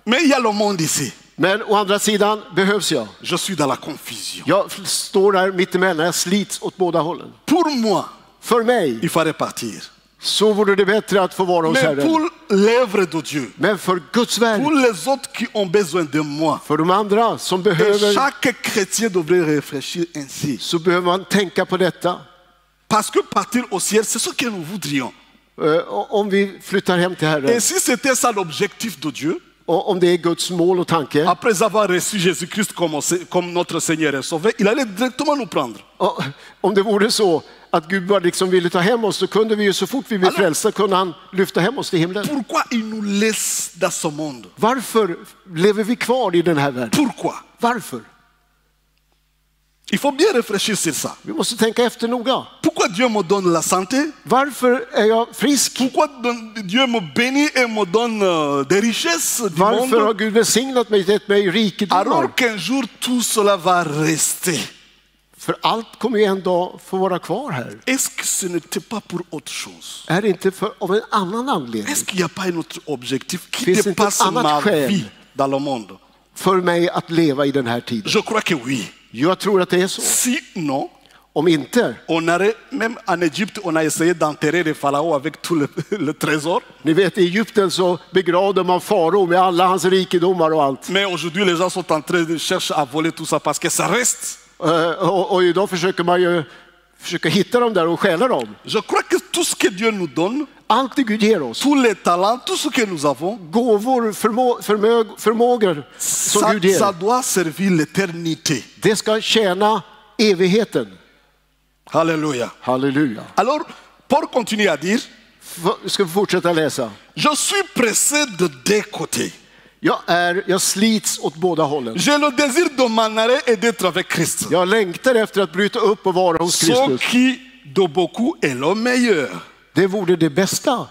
Mais il y a le monde ici. Men å andra sidan behövs jag. Je suis dans la confusion. Jag står där mittemellan, jag slits åt båda hållen. Pour moi, För mig il fallait partir. så vore det bättre att få vara hos Mais Herren. pour l'œuvre de Dieu, Men för Guds verk, pour les autres qui ont besoin de moi, för de andra som et behöver, chaque chrétien devrait réfléchir ainsi. så behöver man tänka på detta. Parce que partir au ciel, c'est ce que nous voudrions. Om vi flyttar hem till Et Herren, si c'était ça l'objectif de Dieu, och om det är Guds mål och tanke, après avoir reçu Jésus-Christ comme notre Seigneur et Sauveur, il allait directement nous prendre. och om det vore så att Gud bara liksom ville ta hem oss, så kunde vi ju så fort vi blev frälsta kunde han lyfta hem oss till himlen. Pourquoi il nous laisse dans ce monde? Varför lever vi kvar i den här världen? Pourquoi? Varför? Il faut bien réfléchir sur ça. Vi måste tänka efter noga. Pourquoi Dieu me donne la santé? Varför är jag frisk? Pourquoi Dieu me bénit et me donne des richesses du Varför har monde? Gud välsignat mig, gett mig rikedomar? Alors qu'un jour tout cela va rester. För allt kommer ju en dag få vara kvar här. Est-ce que ce n'était pas pour autre chose? Är det inte av en annan anledning? Est-ce qu'il n'y a pas un autre objectif qui Finns det inte dépasse ett annat ma skäl? vie dans le monde? För mig att leva i den här tiden? Je crois que oui. Jag tror att det är så. Sinon, Om inte, on aurait, même en Égypte, on a essayé d'enterrer les pharaons avec tout le trésor. ni vet i Egypten så begravde man farao med alla hans rikedomar och allt. Mais aujourd'hui, les gens sont en train de chercher à voler tout ça parce que ça reste. Och idag försöker man ju hitta dem där och stjäla dem. Je crois que tout ce que Dieu nous donne, Allt det Gud ger oss, tous les talents, tout ce que nous avons, gåvor, förmågor som Gud ça ger, doit servir l'éternité. det ska tjäna evigheten. Alléluia. Halleluja. Alors, Paul continue à dire, Ska vi fortsätta läsa? je suis pressé de deux côtés. Jag slits åt båda hållen. J'ai le désir de m'en aller et d'être avec Christ. Jag längtar efter att bryta upp och vara hos Ce Kristus. qui, de beaucoup, est le meilleur. Det vore det bästa.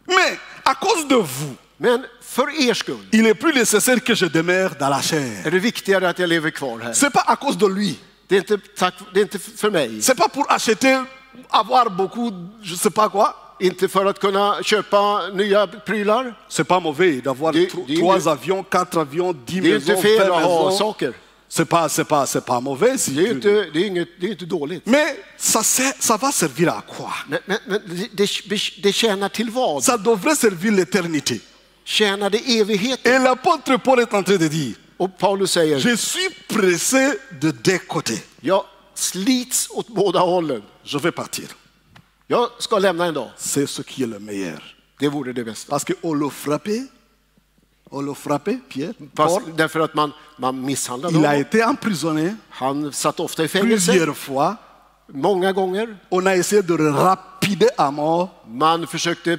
Mais à cause de vous, Men för er skull il est plus nécessaire que je demeure dans la chair. är det viktigare att jag lever kvar här. C'est pas à cause de lui. Det är inte för mig. C'est pas pour acheter, avoir beaucoup, je sais pas quoi. Inte för att kunna köpa nya prylar. C'est pas mauvais d'avoir Det- 3 avions, 4 avions, 10 Det är inte maisons, fel 20 att ha maisons. saker. C'est pas mauvais. Si Det är tu- inte dåligt. Mais ça va servir à quoi? Men det tjänar till vad? Ça devrait servir l'éternité. Tjänar det evigheten? Et l'apôtre Paul est en train de dire, Och Paulus säger, je suis pressé de deux côtés. jag slits åt båda hållen. Je vais partir. Jag ska lämna en dag. C'est ce qui est le meilleur. Det vore det bästa. Parce qu'on le frappait, Pierre. Fast Paul, därför att man misshandlade il a honom. été emprisonné Han satt ofta i fängelse. plusieurs fois. Många gånger. On a essayé de le rapider à mort. Man försökte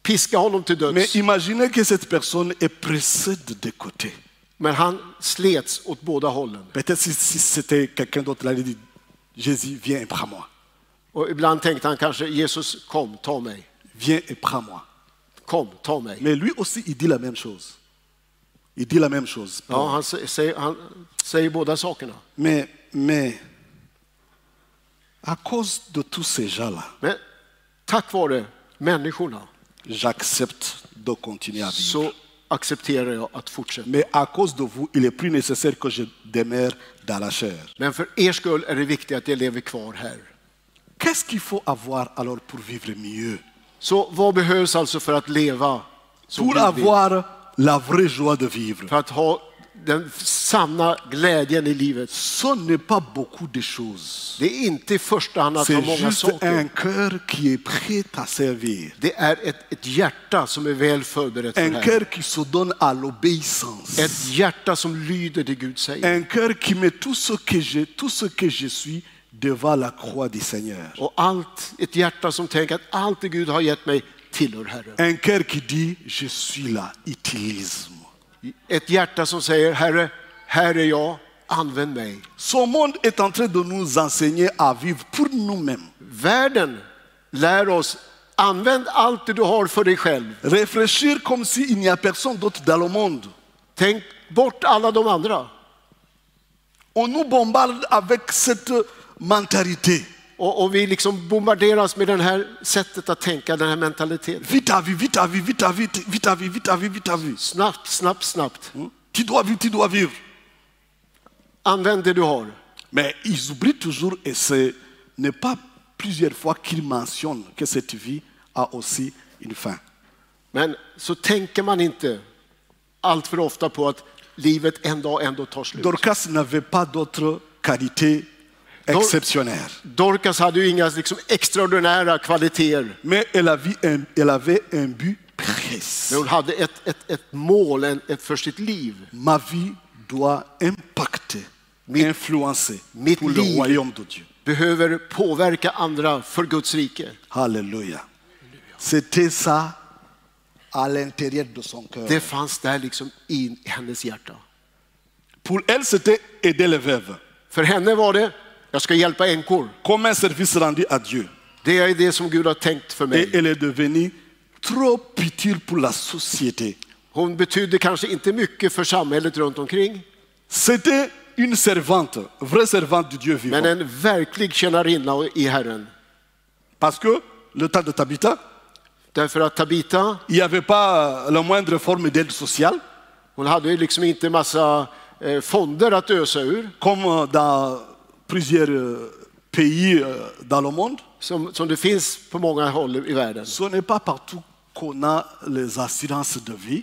piska honom till Mais döds. imaginez que cette personne est pressée de deux côtés. Men han slets åt båda hållen. Peut-être si c'était quelqu'un d'autre, il allait dire, Jésus, viens et prends-moi. Och ibland tänkte han kanske, Jesus, kom, ta mig. Viens et prends-moi. Kom, ta mig. Mais lui aussi, il dit la même chose. Il dit la même chose. Ja, han säger båda sakerna. Mais à cause de tous ces gens-là, Men tack vare människorna j'accepte de continuer à vivre. så accepterar jag att fortsätta. Mais à cause de vous, il est plus nécessaire que je demeure dans la chair. Men för er skull är det viktigt att jag lever kvar här. Qu'est-ce qu'il faut avoir alors pour vivre mieux? Så vad behövs alltså för att leva som Pour Gud vill? avoir la vraie joie de vivre. För att ha den sanna glädjen i livet. Ce n'est pas beaucoup de choses. Det är inte i första hand att ha C'est många juste un saker. cœur qui est prêt à servir. Det är ett hjärta som är väl förberett för Un det här. cœur qui se donne à l'obéissance. Ett hjärta som lyder det Gud säger. Un cœur qui met tout ce que je suis devant la croix du Seigneur. Och ett hjärta som tänker att allt det Gud har gett mig tillhör Herren. Un cœur qui dit, je suis là, utilise-moi. Ett hjärta som säger, Herre, här är jag, använd mig. Ce monde est en train de nous enseigner à vivre pour nous-mêmes. Världen lär oss, använd allt det du har för dig själv. Réfléchir comme s'il n'y a personne d'autre dans le monde. Tänk bort alla de andra. On nous bombarde avec cette mentalité. Och vi liksom bombarderas med det här sättet att tänka, den här mentaliteten. Vite à vite, vite à vite, vite à vite, vite à vite, vite à vite, vite à vite. Snabbt. Tu dois vivre, tu dois vivre. Använd det du har. Mais ils oublient toujours, et ce n'est pas plusieurs fois qu'ils mentionnent que cette vie a aussi une fin. Men så tänker man inte allt för ofta på att livet en dag ändå tar slut. Dorcas n'avait pas d'autres qualités exceptionnelles. Dorcas hade ju inga liksom extraordinära kvaliteter. Mais elle avait un but précis. Men hon hade ett mål för sitt liv. Ma vie doit impacter, influencer mitt pour le liv royaume de Dieu. behöver påverka andra för Guds rike. Alléluia. C'était ça à l'intérieur de son cœur. Det fanns där liksom i hennes hjärta. Pour elle, c'était aider les veuves. För henne var det, jag ska hjälpa änkor. Comme un service rendu à Dieu. Det är det som Gud har tänkt för Et mig. elle est devenue trop utile pour la société. Hon betydde kanske inte mycket för samhället runt omkring. C'était une servante, vraie servante de Dieu vivant. Men en verklig tjänarinna i Herren. Parce que le temps de Tabitha, Därför att Tabita, il n'y avait pas la moindre forme d'aide sociale, hon hade ju liksom inte massa fonder att ösa ur. comme dans plusieurs pays dans le monde. Som det finns på många håll i världen. Ce n'est pas partout qu'on a les assurances de vie.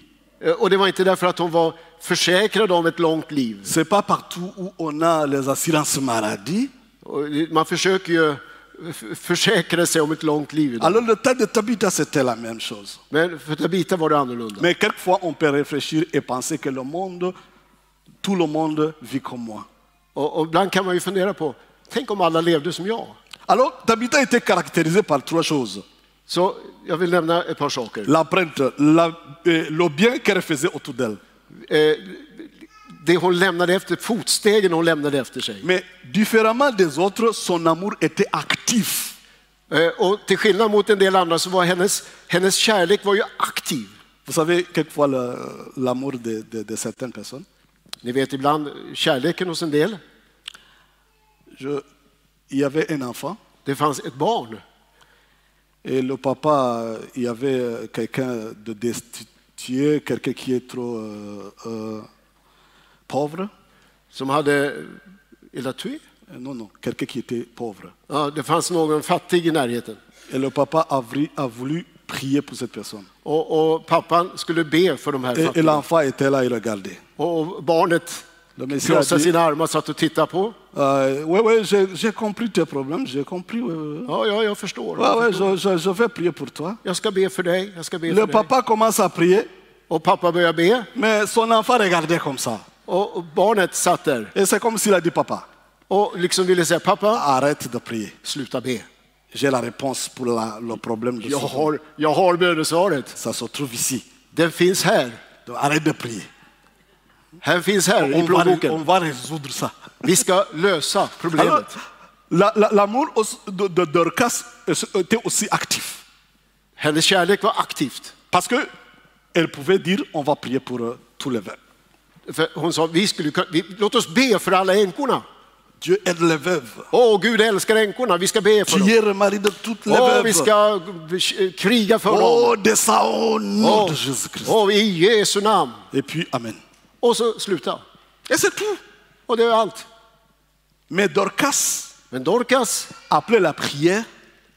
Och det var inte därför att hon var försäkrad om ett långt liv. C'est pas partout où on a les assurances maladie. Och man försöker ju försäkra sig om ett långt liv idag. Alors le temps de Tabitha, c'était la même chose. Men för Tabita var det annorlunda. Mais quelquefois, on peut réfléchir et penser que le monde, tout le monde vit comme moi. Och ibland kan man ju fundera på, tänk om alla levde som jag. Alors, Tabitha était caractérisée par trois choses. Så jag vill nämna ett par saker. L'empreinte, le bien qu'elle faisait autour d'elle. Det hon lämnade efter, fotstegen hon lämnade efter sig. Mais différemment des autres, son amour était actif. Och till skillnad mot en del andra så var hennes kärlek var ju aktiv. Vous savez, quelquefois, l'amour de certaines personnes. Ni vet ibland kärleken hos en del. Il y avait un enfant. Det fanns ett barn. Et le papa, il y avait quelqu'un de destitué, quelqu'un qui est trop pauvre. Som hade illa tué. Non, quelqu'un qui était pauvre. Ja, det fanns någon fattig i närheten. Et le papa a voulu prier pour cette personne. Och pappan skulle be för de här Et fattiga. l'enfant était là, il regardait. Och barnet Le Messie a krossade dit, sina armar och satt och tittade på. ouais, j'ai compris tes problèmes, j'ai compris. Ja, jag förstår. Ouais, je vais prier pour toi. Jag ska be för dig. Jag ska be Le för dig. papa commence à prier, Och pappa börjar be. mais son enfant regardait comme ça. Och barnet satt där. Et c'est comme s'il a dit, papa, Och liksom ville säga, pappa, arrête de prier. sluta be. J'ai la réponse pour le problème de Jag har bönesvaret. Ça se trouve ici. Den finns här. Donc arrête de prier. Den finns här i On plånboken. va résoudre ça. Vi ska lösa Alors, problemet. l'amour de Dorcas était aussi actif. Hennes kärlek var aktivt. Parce qu'elle pouvait dire, on va prier pour tous les veuves. För hon sa, låt oss be för alla änkorna. Dieu aide les veuves. Gud älskar änkorna, vi ska be för dem. Prier Marie de toutes les veuves. Vi ska kriga för dem. Descends au nom de Jésus-Christ. I Jesu namn. Et puis, amen. Och så sluta. Et c'est tout. Och det är allt. Mais Dorcas Men Dorcas, appelait la prière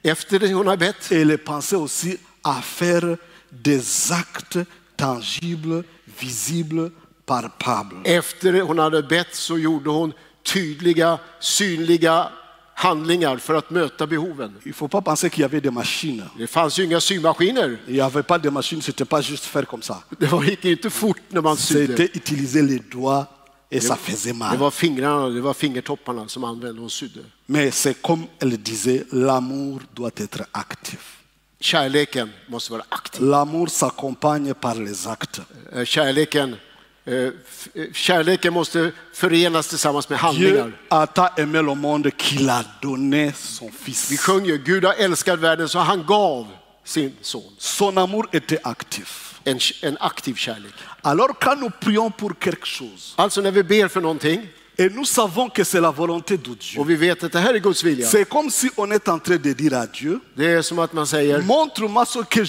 efter det hon har bett, et elle pensait aussi à faire des actes tangibles, visibles, palpables. efter hon hade bett så gjorde hon tydliga, synliga handlingar för att möta behoven. Il ne faut pas penser qu'il y avait des machines. Det fanns ju inga symaskiner. Il n'y avait pas de machines, ce n'était pas juste faire comme ça. Det gick inte fort när man sydde. C'était utiliser les doigts et ça faisait Det mal. var fingrarna, det var fingertopparna som använde och sydde. Mais c'est comme elle disait, l'amour doit être actif. Kärleken måste vara aktiv. L'amour s'accompagne par les actes. Kärleken måste förenas tillsammans med Dieu handlingar. a tant aimé le monde qu'il a donné son Vi fils. sjunger, Gud har älskat världen så han gav sin son. Son amour était actif. En aktiv kärlek. Alors quand nous prions pour quelque chose, Alltså när vi ber för någonting et nous savons que c'est la volonté de Dieu, och vi vet att det här är Guds vilja. c'est comme si on est en train de dire à Dieu, Det är som att man säger, montre-moi ce que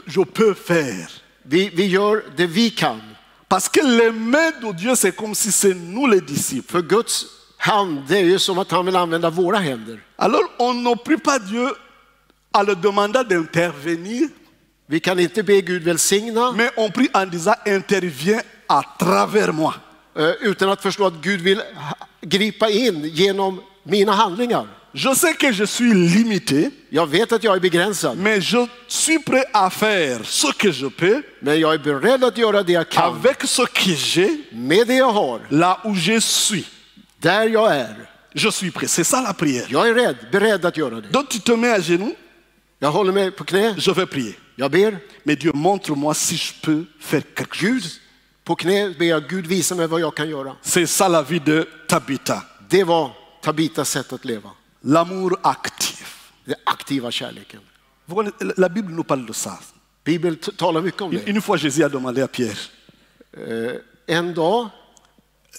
je peux faire. vi gör det vi kan. Parce que les mains de Dieu, c'est comme si c'est nous les disciples. För Guds hand, det är ju som att han vill använda våra händer. Alors on ne prie pas Dieu en le demandant d'intervenir, Vi kan inte be Gud välsigna mais on prie en disant interviens à travers moi. utan att förstå att Gud vill gripa in genom mina handlingar. Je sais que je suis limité, Jag vet att jag är begränsad, mais je suis prêt à faire ce que je peux men jag är beredd att göra det jag kan avec ce que j'ai, med det jag har, là où je suis. där jag är. Je suis prêt. C'est ça la prière. Jag är beredd att göra det. Donc tu te mets à genoux, Jag håller mig på knä, je vais prier. jag ber. Mais Dieu, montre-moi si je peux faire quelque chose. På knä ber jag, Gud visa mig vad jag kan göra. C'est ça la vie de Tabitha. Det var Tabitas sätt att leva. L'amour actif. Den aktiva kärleken. La Bible nous parle de ça. Bibeln talar mycket om det. Une fois, Jésus a demandé à Pierre. En dag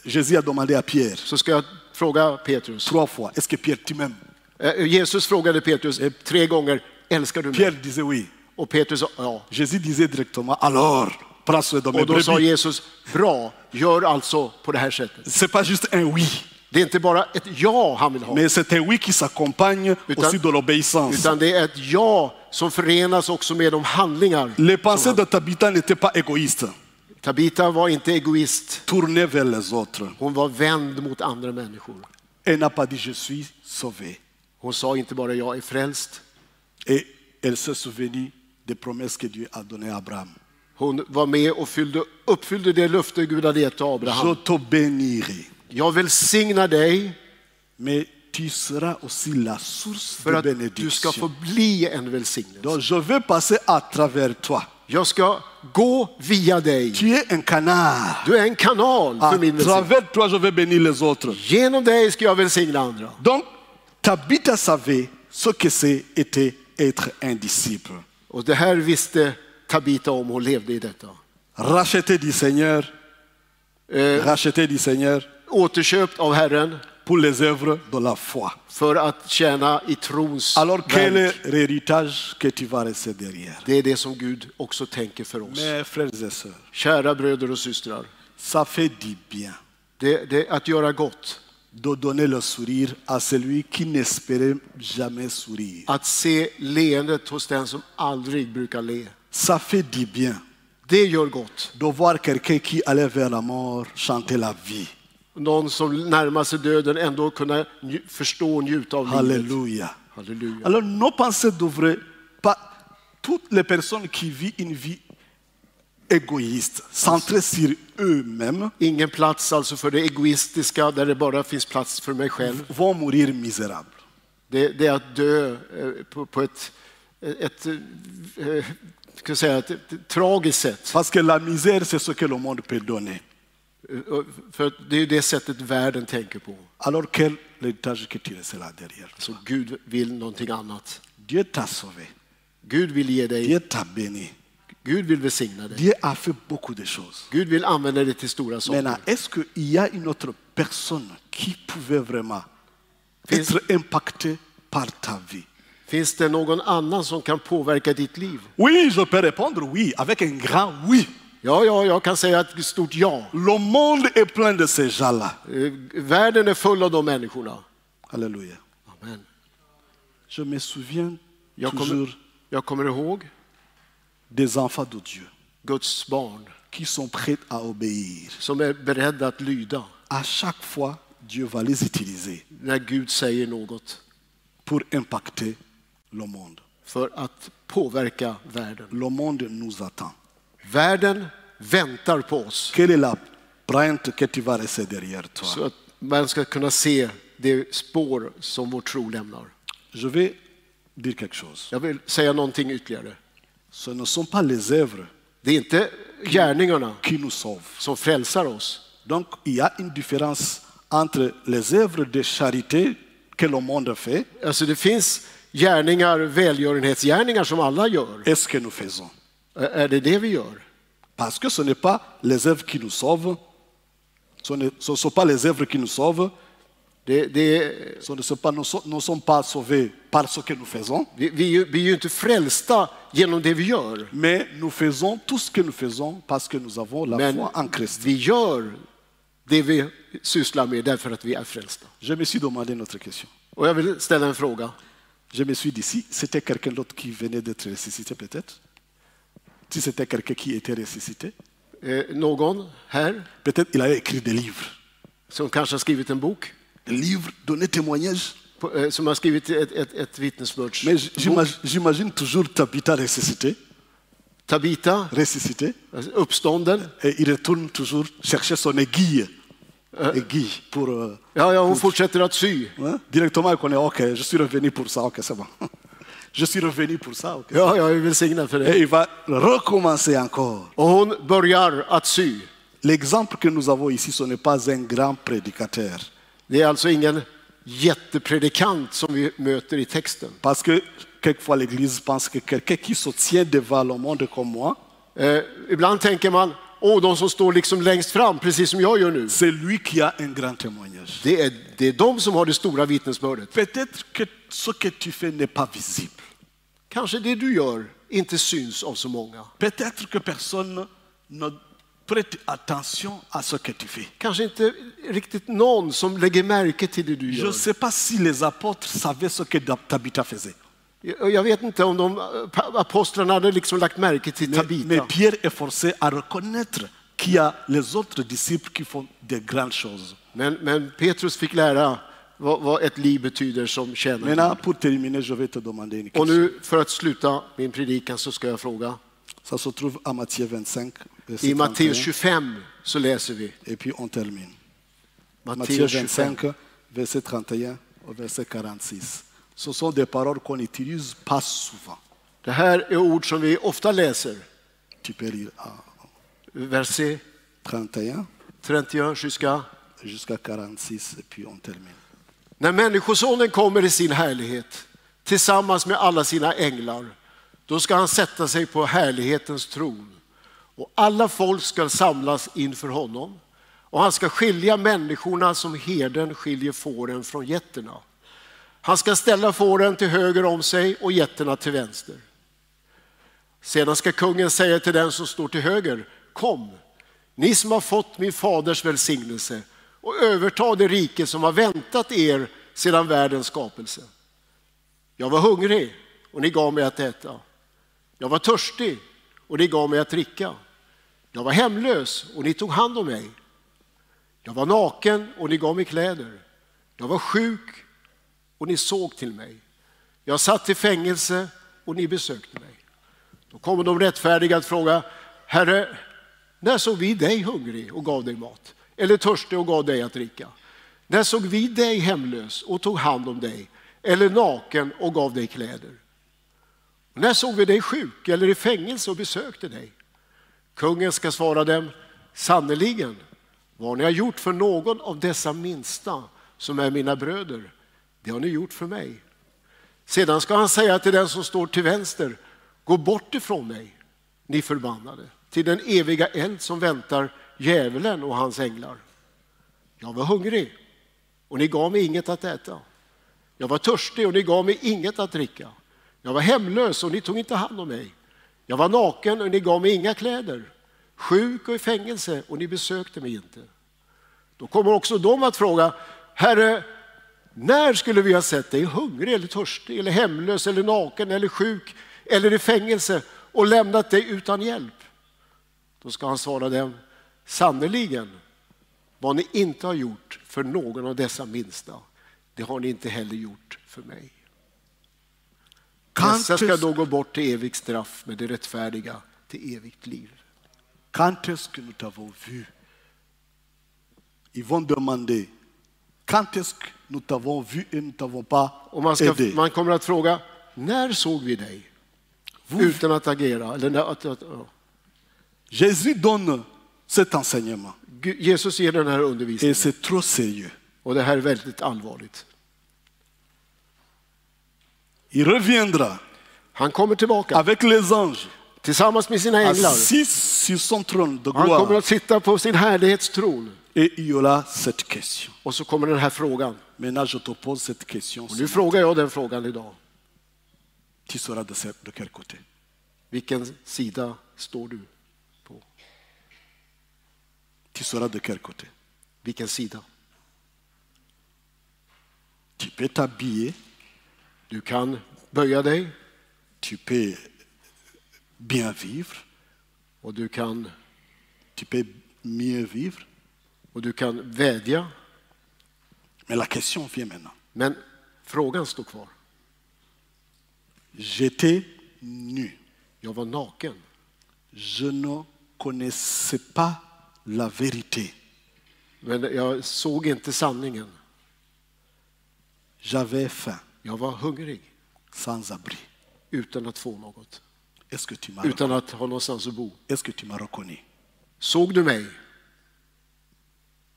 Jésus a demandé à Pierre så ska jag fråga Petrus. 3 fois, est-ce que Pierre t'aime? Jesus frågade Petrus 3 gånger, älskar du mig? Pierre disait oui. Och Petrus sa ja. Jésus disait directement, alors, prends soin de mes Och då sa brebis. Jesus, bra, gör alltså på det här sättet. C'est pas juste un oui, Det är inte bara ett ja han vill ha, mais c'est un oui qui s'accompagne Utan- aussi de l'obéissance. utan det är ett ja som förenas också med de handlingar. Les pensées de Tabitha n'étaient pas égoïstes, Tabita var inte egoist. tournées vers les autres. Hon var vänd mot andra människor. Elle n'a pas dit je suis sauvé. Hon sa inte bara jag är frälst. Et elle s'est souvenue des promesses que Dieu a données à Abraham. Hon var med och uppfyllde det löfte Gud hade gett till Je Abraham. te bénirai, Jag välsignar dig mais tu seras aussi la source för de att du ska få bénédiction. bli en välsignelse. Donc je vais passer à travers toi. Jag ska gå via dig. Tu es un canal. Du är en kanal À för min välsignelse. travers toi, je vais bénir les autres. Genom dig ska jag välsigna andra. Donc, Tabitha savait ce que c'était être un disciple. Och det här visste Tabita om, hon levde i detta. Racheté du Seigneur, racheté du Seigneur Återköpt av Herren pour les œuvres de la foi. för att tjäna i trons Alors quel verk. est l'héritage que tu vas rester derrière? Det är det som Gud också tänker för oss. Mes frères et sœurs, Kära bröder och systrar, ça fait du bien det att göra gott, de donner le sourire à celui qui n'espérait jamais sourire. att se leendet hos den som aldrig brukar le. Ça fait du bien Det gör gott. de voir quelqu'un qui allait vers la mort chanter la vie. Någon som närmar sig döden ändå kunna förstå och njuta av livet. Alléluia. Halleluja. Alors nos pensées devraient pas, toutes les personnes qui vivent une vie égoïste, centrée sur eux-mêmes, Ingen plats alltså för det egoistiska där det bara finns plats för mig själv. vont mourir misérables. Det är att dö på ett ska jag säga, ett tragiskt sätt. Parce que la misère, c'est ce que le monde peut donner. För det är det sättet världen tänker på. Alors quel héritage que tu laisses là derrière? Så Gud vill någonting annat. Dieu t'a sauvé. Gud vill ge dig, Dieu t'a béni. Gud vill välsigna dig. Dieu a fait beaucoup de choses. Gud vill använda dig till stora saker. Maintenant, est-ce qu'il y a une autre personne qui pouvait vraiment être impactée par ta vie? Finns det någon annan som kan påverka ditt liv? Oui, je peux répondre oui, avec un grand oui. Ja, jag kan säga ett stort ja. Le monde est plein de ces gens-là. Världen är full av de människorna. Alléluia. Amen. Je me souviens Jag toujours kommer ihåg des enfants de Dieu Guds barn qui sont prêts à obéir. som är beredda att lyda À chaque fois, Dieu va les utiliser när Gud säger något pour impacter le monde. för att påverka världen. Le monde nous attend. Världen väntar på oss Quelle est la plainte que tu vas laisser derrière toi? så att man ska kunna se det spår som vår tro lämnar. Je vais dire quelque chose. Jag vill säga någonting ytterligare. Ce ne sont pas les œuvres Det är inte gärningarna qui nous sauvent. som frälsar oss. Donc, il y a une différence entre les œuvres de charité que le monde fait Alltså det finns gärningar, välgörenhetsgärningar som alla gör. et ce que nous faisons. Är det vi gör? Parce que ce n'est pas les œuvres qui nous sauvent. Ce ne sont pas les œuvres qui nous sauvent. Nous ne sommes pas sauvés par ce que nous faisons. Vi är ju inte frälsta genom det vi gör. Mais nous faisons tout ce que nous faisons parce que nous avons la Men foi en Christ. vi gör det vi sysslar med därför att vi är frälsta. Je me suis demandé une autre question. Och jag vill ställa en fråga. Je me suis dit, si c'était quelqu'un d'autre qui venait d'être ressuscité peut-être, si c'était quelqu'un qui était ressuscité, Någon här peut-être il avait écrit des livres. som kanske har skrivit en bok, Des livres, donner témoignage. som har skrivit ett vittnesbörds. Mais j'imagine toujours Tabitha ressuscité, Tabita, uppstånden. et il retourne toujours chercher son aiguille. Aiguille pour... Ja, hon fortsätter att sy. Directement, il connaît, ok, je suis revenu pour ça, ok, c'est bon. Je suis revenu pour ça, ok. Ja, jag är välsignad för Et det. il va recommencer encore. Och hon börjar att sy. L'exemple que nous avons ici, ce n'est pas un grand prédicateur. Det är alltså ingen jättepredikant som vi möter i texten. Parce que quelquefois l'Église pense que quelqu'un qui se tient devant le monde comme moi, Ibland tänker man, de som står liksom längst fram, precis som jag gör nu. c'est lui qui a un grand témoignage. Det är de som har det stora vittnesbördet. Peut-être que ce que tu fais n'est pas visible. Kanske det du gör inte syns av så många. Peut-être que personne ne prête attention à ce que tu fais. Kanske inte riktigt någon som lägger märke till det du Je gör. ne sais pas si les apôtres savaient ce que Tabitha faisait. Jag vet inte om de apostlarna hade liksom lagt märke till Mais Tabita. Pierre est forcé à reconnaître qu'il y a les autres disciples qui font de grandes choses. Men Petrus fick lära vad ett liv betyder som tjänare. Maintenant, pour terminer, je vais te demander une Och question. nu för att sluta min predikan så ska jag fråga. Ça se trouve à Matthieu 25, I verset Matteus 31, 25 så läser vi. et puis on termine. Matthieu Matteus 25. 25, verset 31 au verset 46. Ce sont des paroles qu'on n'utilise pas souvent. Det här är ord som vi ofta läser. Tu peux lire Verset 31 31 jusqu'à 46, et puis on termine. När människosonen kommer i sin härlighet tillsammans med alla sina änglar, Då ska han sätta sig på härlighetens tron och alla folk ska samlas inför honom. Och han ska skilja människorna som herden skiljer fåren från getterna. Han ska ställa fåren till höger om sig och getterna till vänster. Sedan ska kungen säga till den som står till höger: kom, ni som har fått min faders välsignelse, och överta det rike som har väntat er sedan världens skapelse. Jag var hungrig och ni gav mig att äta. Jag var törstig och ni gav mig att dricka. Jag var hemlös och ni tog hand om mig. Jag var naken och ni gav mig kläder. Jag var sjuk och ni såg till mig. Jag satt i fängelse och ni besökte mig. Då kommer de rättfärdiga att fråga: Herre, när såg vi dig hungrig och gav dig mat? Eller törstig och gav dig att dricka? När såg vi dig hemlös och tog hand om dig? Eller naken och gav dig kläder? När såg vi dig sjuk eller i fängelse och besökte dig? Kungen ska svara dem: sannerligen, vad ni har gjort för någon av dessa minsta som är mina bröder, det har ni gjort för mig. Sedan ska han säga till den som står till vänster: gå bort ifrån mig, ni förbannade, till den eviga eld som väntar djävulen och hans änglar. Jag var hungrig och ni gav mig inget att äta. Jag var törstig och ni gav mig inget att dricka. Jag var hemlös och ni tog inte hand om mig. Jag var naken och ni gav mig inga kläder. Sjuk och i fängelse och ni besökte mig inte. Då kommer också de att fråga: Herre, när skulle vi ha sett dig hungrig eller törstig eller hemlös eller naken eller sjuk eller i fängelse och lämnat dig utan hjälp? Då ska han svara dem: sannerligen, vad ni inte har gjort för någon av dessa minsta, det har ni inte heller gjort för mig. Dessa ska då gå bort till evigt straff, med det rättfärdiga till evigt liv. Quand est-ce que nous t'avons vu? Ils vont demander: quand est-ce que nous t'avons vu et nous t'avons pas aidé? Man kommer att fråga: när såg vi dig? Utan att agera. Eller Jésus donne cet enseignement. Jesus ger den här undervisningen. Et c'est trop sérieux. Och det här är väldigt allvarligt. Il reviendra Han kommer tillbaka avec les anges, tillsammans med sina änglar. assis sur son trône de Han kommer gloire. att sitta på sin härlighetstron. Et il y aura cette question. Och så kommer den här frågan. Maintenant, je te pose cette question. Och nu frågar jag den frågan idag. Tu seras de quel côté? Vilken sida står du på? Tu seras de quel côté? Vilken sida? Tu peux t'habiller, Du kan böja dig tu peux bien vivre, och du kan mieux vivre. vädja. Mais la question vient maintenant. Men frågan står kvar. J'étais nu. Jag var naken. Je ne connaissais pas la vérité. Men jag såg inte sanningen. J'avais faim, Jag var hungrig sans abri. utan att få något. Est-ce que tu m'as Utan reconnu? att ha någonstans att bo. Est-ce que tu m'as reconnu? Såg du mig?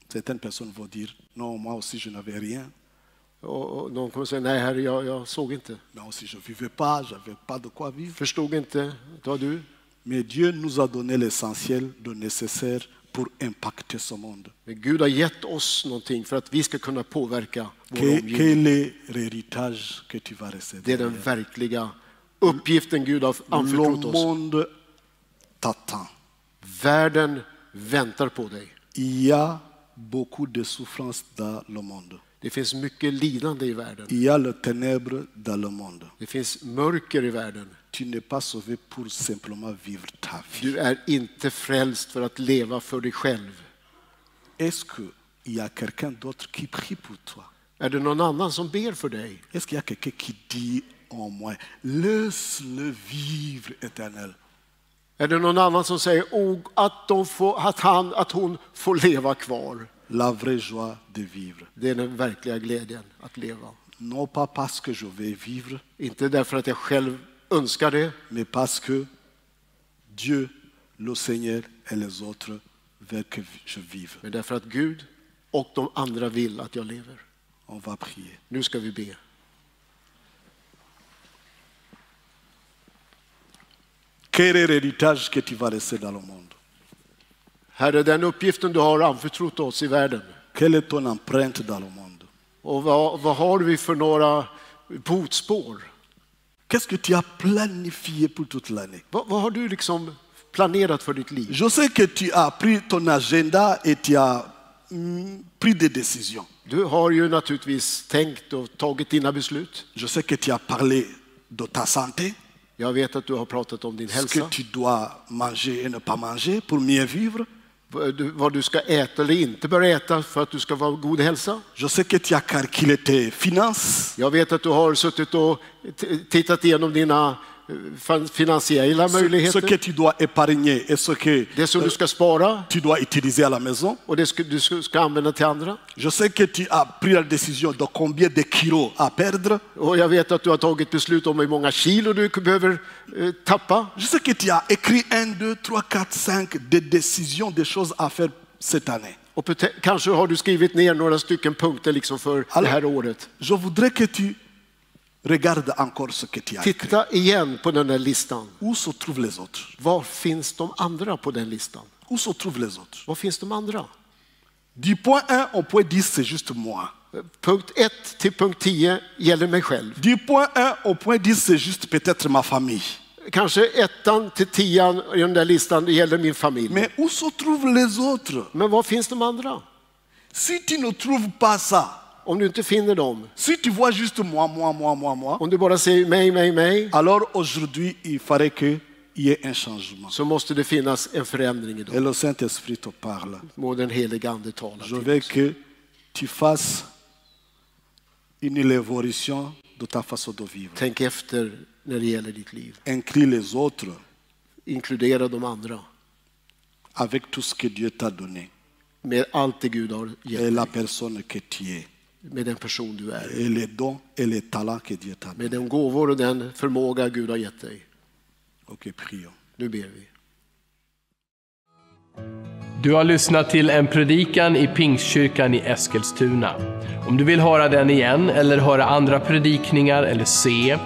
Certaines personnes vont dire: non, moi aussi je n'avais rien. Och någon kommer säga: nej herre, jag såg inte. Moi aussi je ne vivais pas, j'avais pas de quoi vivre. Förstod inte. Det var du. Mais Dieu nous a donné l'essentiel, le nécessaire pour impacter ce monde. Men Gud har gett oss någonting för att vi ska kunna påverka vår omgivning. Quel est l'héritage que tu vas recevoir? Det är den verkliga uppgiften Gud har Le anförtrott oss. monde t'attend. Världen väntar på dig. Il y a beaucoup de souffrance dans le monde. Det finns mycket lidande i världen. Il y a le ténèbre dans le monde. Det finns mörker i världen. Tu n'es pas sauvé pour simplement vivre ta vie. Du är inte frälst för att leva för dig själv. Est-ce qu'il y a quelqu'un d'autre qui prie pour toi? Är det någon annan som ber för dig? Est-ce qu'il y a quelqu'un qui dit en moi: laisse-le vivre éternel? Är det någon annan som säger att hon får leva kvar? La vraie joie de vivre. Det är den verkliga glädjen att leva. Non pas parce que je vais vivre, Inte därför att jag själv önskar det, mais parce que Dieu, le Seigneur et les autres veulent que je vive. men därför att Gud och de andra vill att jag lever. On va prier. Nu ska vi be. Quel est l'héritage que tu vas laisser dans le monde? Herre, den uppgiften du har anförtrott oss i världen. Quelle est ton empreinte dans le monde? Och vad har vi för några fotspår? Qu'est-ce que tu as planifié pour toute l'année? Vad har du liksom planerat för ditt liv? Je sais que tu as pris ton agenda et tu as pris des décisions. Du har ju naturligtvis tänkt och tagit dina beslut. Je sais que tu as parlé de ta santé, Jag vet att du har pratat om din ce que hälsa. tu dois manger et ne pas manger pour mieux vivre. Vad du ska äta eller inte bör äta för att du ska vara god hälsa. Je sais que tu as calculé tes finances. Jag vet att du har suttit och tittat igenom dina finansiella Ce que möjligheter. tu dois épargner et ce que Det som du ska spara tu dois utiliser à la maison. och det du ska använda till andra. Je sais que tu as pris la décision de combien de kilos à perdre. Och jag vet att du har tagit beslut om hur många kilo du behöver tappa. Je sais que tu as écrit 1, 2, 3, 4, 5 des décisions, des choses à faire cette année. Och kanske har du skrivit ner några stycken punkter liksom för det här året. Je voudrais que tu regardes encore ce que tu as écrit. Titta igen på den här listan. Où se trouvent les autres? Var finns de andra på den listan? Où se trouvent les autres? Var finns de andra? Du point 1 au point 10, c'est juste moi. Punkt 1 till punkt 10 gäller mig själv. Du point 1 au point 10, c'est juste peut-être ma famille. Kanske 1 till 10 i den där listan, det gäller min familj. Mais où se trouvent les autres? Men var finns de andra? Si tu ne trouves pas ça, Om du inte finner dem, si tu vois juste moi, om du bara säger mig, alors aujourd'hui, il faudrait qu'il y ait un changement. så måste det finnas en förändring Et idag. le Saint-Esprit te parle. Må den helige ande tala Je till veux oss. que tu fasses une évolution de ta façon de vivre. Tänk efter när det gäller ditt liv. Inclus les autres Inkludera de andra avec tout ce que Dieu t'a donné. med allt det Gud har Et gett la dig, personne que tu es. med den person du är, Et les dons et les talents que Dieu t'a med donnés. de gåvor och den förmåga Gud har gett dig. Ok, prions. Nu ber vi. Du har lyssnat till en predikan i Pingstkyrkan i Eskilstuna. Om du vill höra den igen eller höra andra predikningar eller se,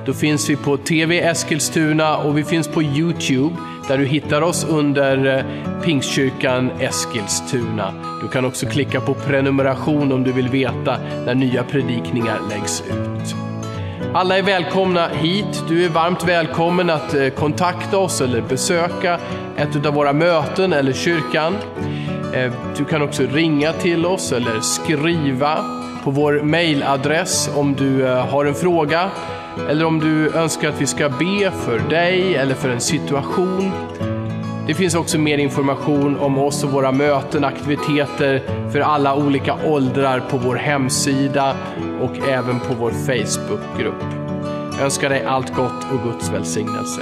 då finns vi på TV Eskilstuna och vi finns på YouTube där du hittar oss under Pingstkyrkan Eskilstuna. Du kan också klicka på prenumeration om du vill veta när nya predikningar läggs ut. Alla är välkomna hit. Du är varmt välkommen att kontakta oss eller besöka ett av våra möten eller kyrkan. Du kan också ringa till oss eller skriva på vår mailadress om du har en fråga eller om du önskar att vi ska be för dig eller för en situation. Det finns också mer information om oss och våra möten, aktiviteter för alla olika åldrar på vår hemsida och även på vår Facebookgrupp. Jag önskar dig allt gott och Guds välsignelse.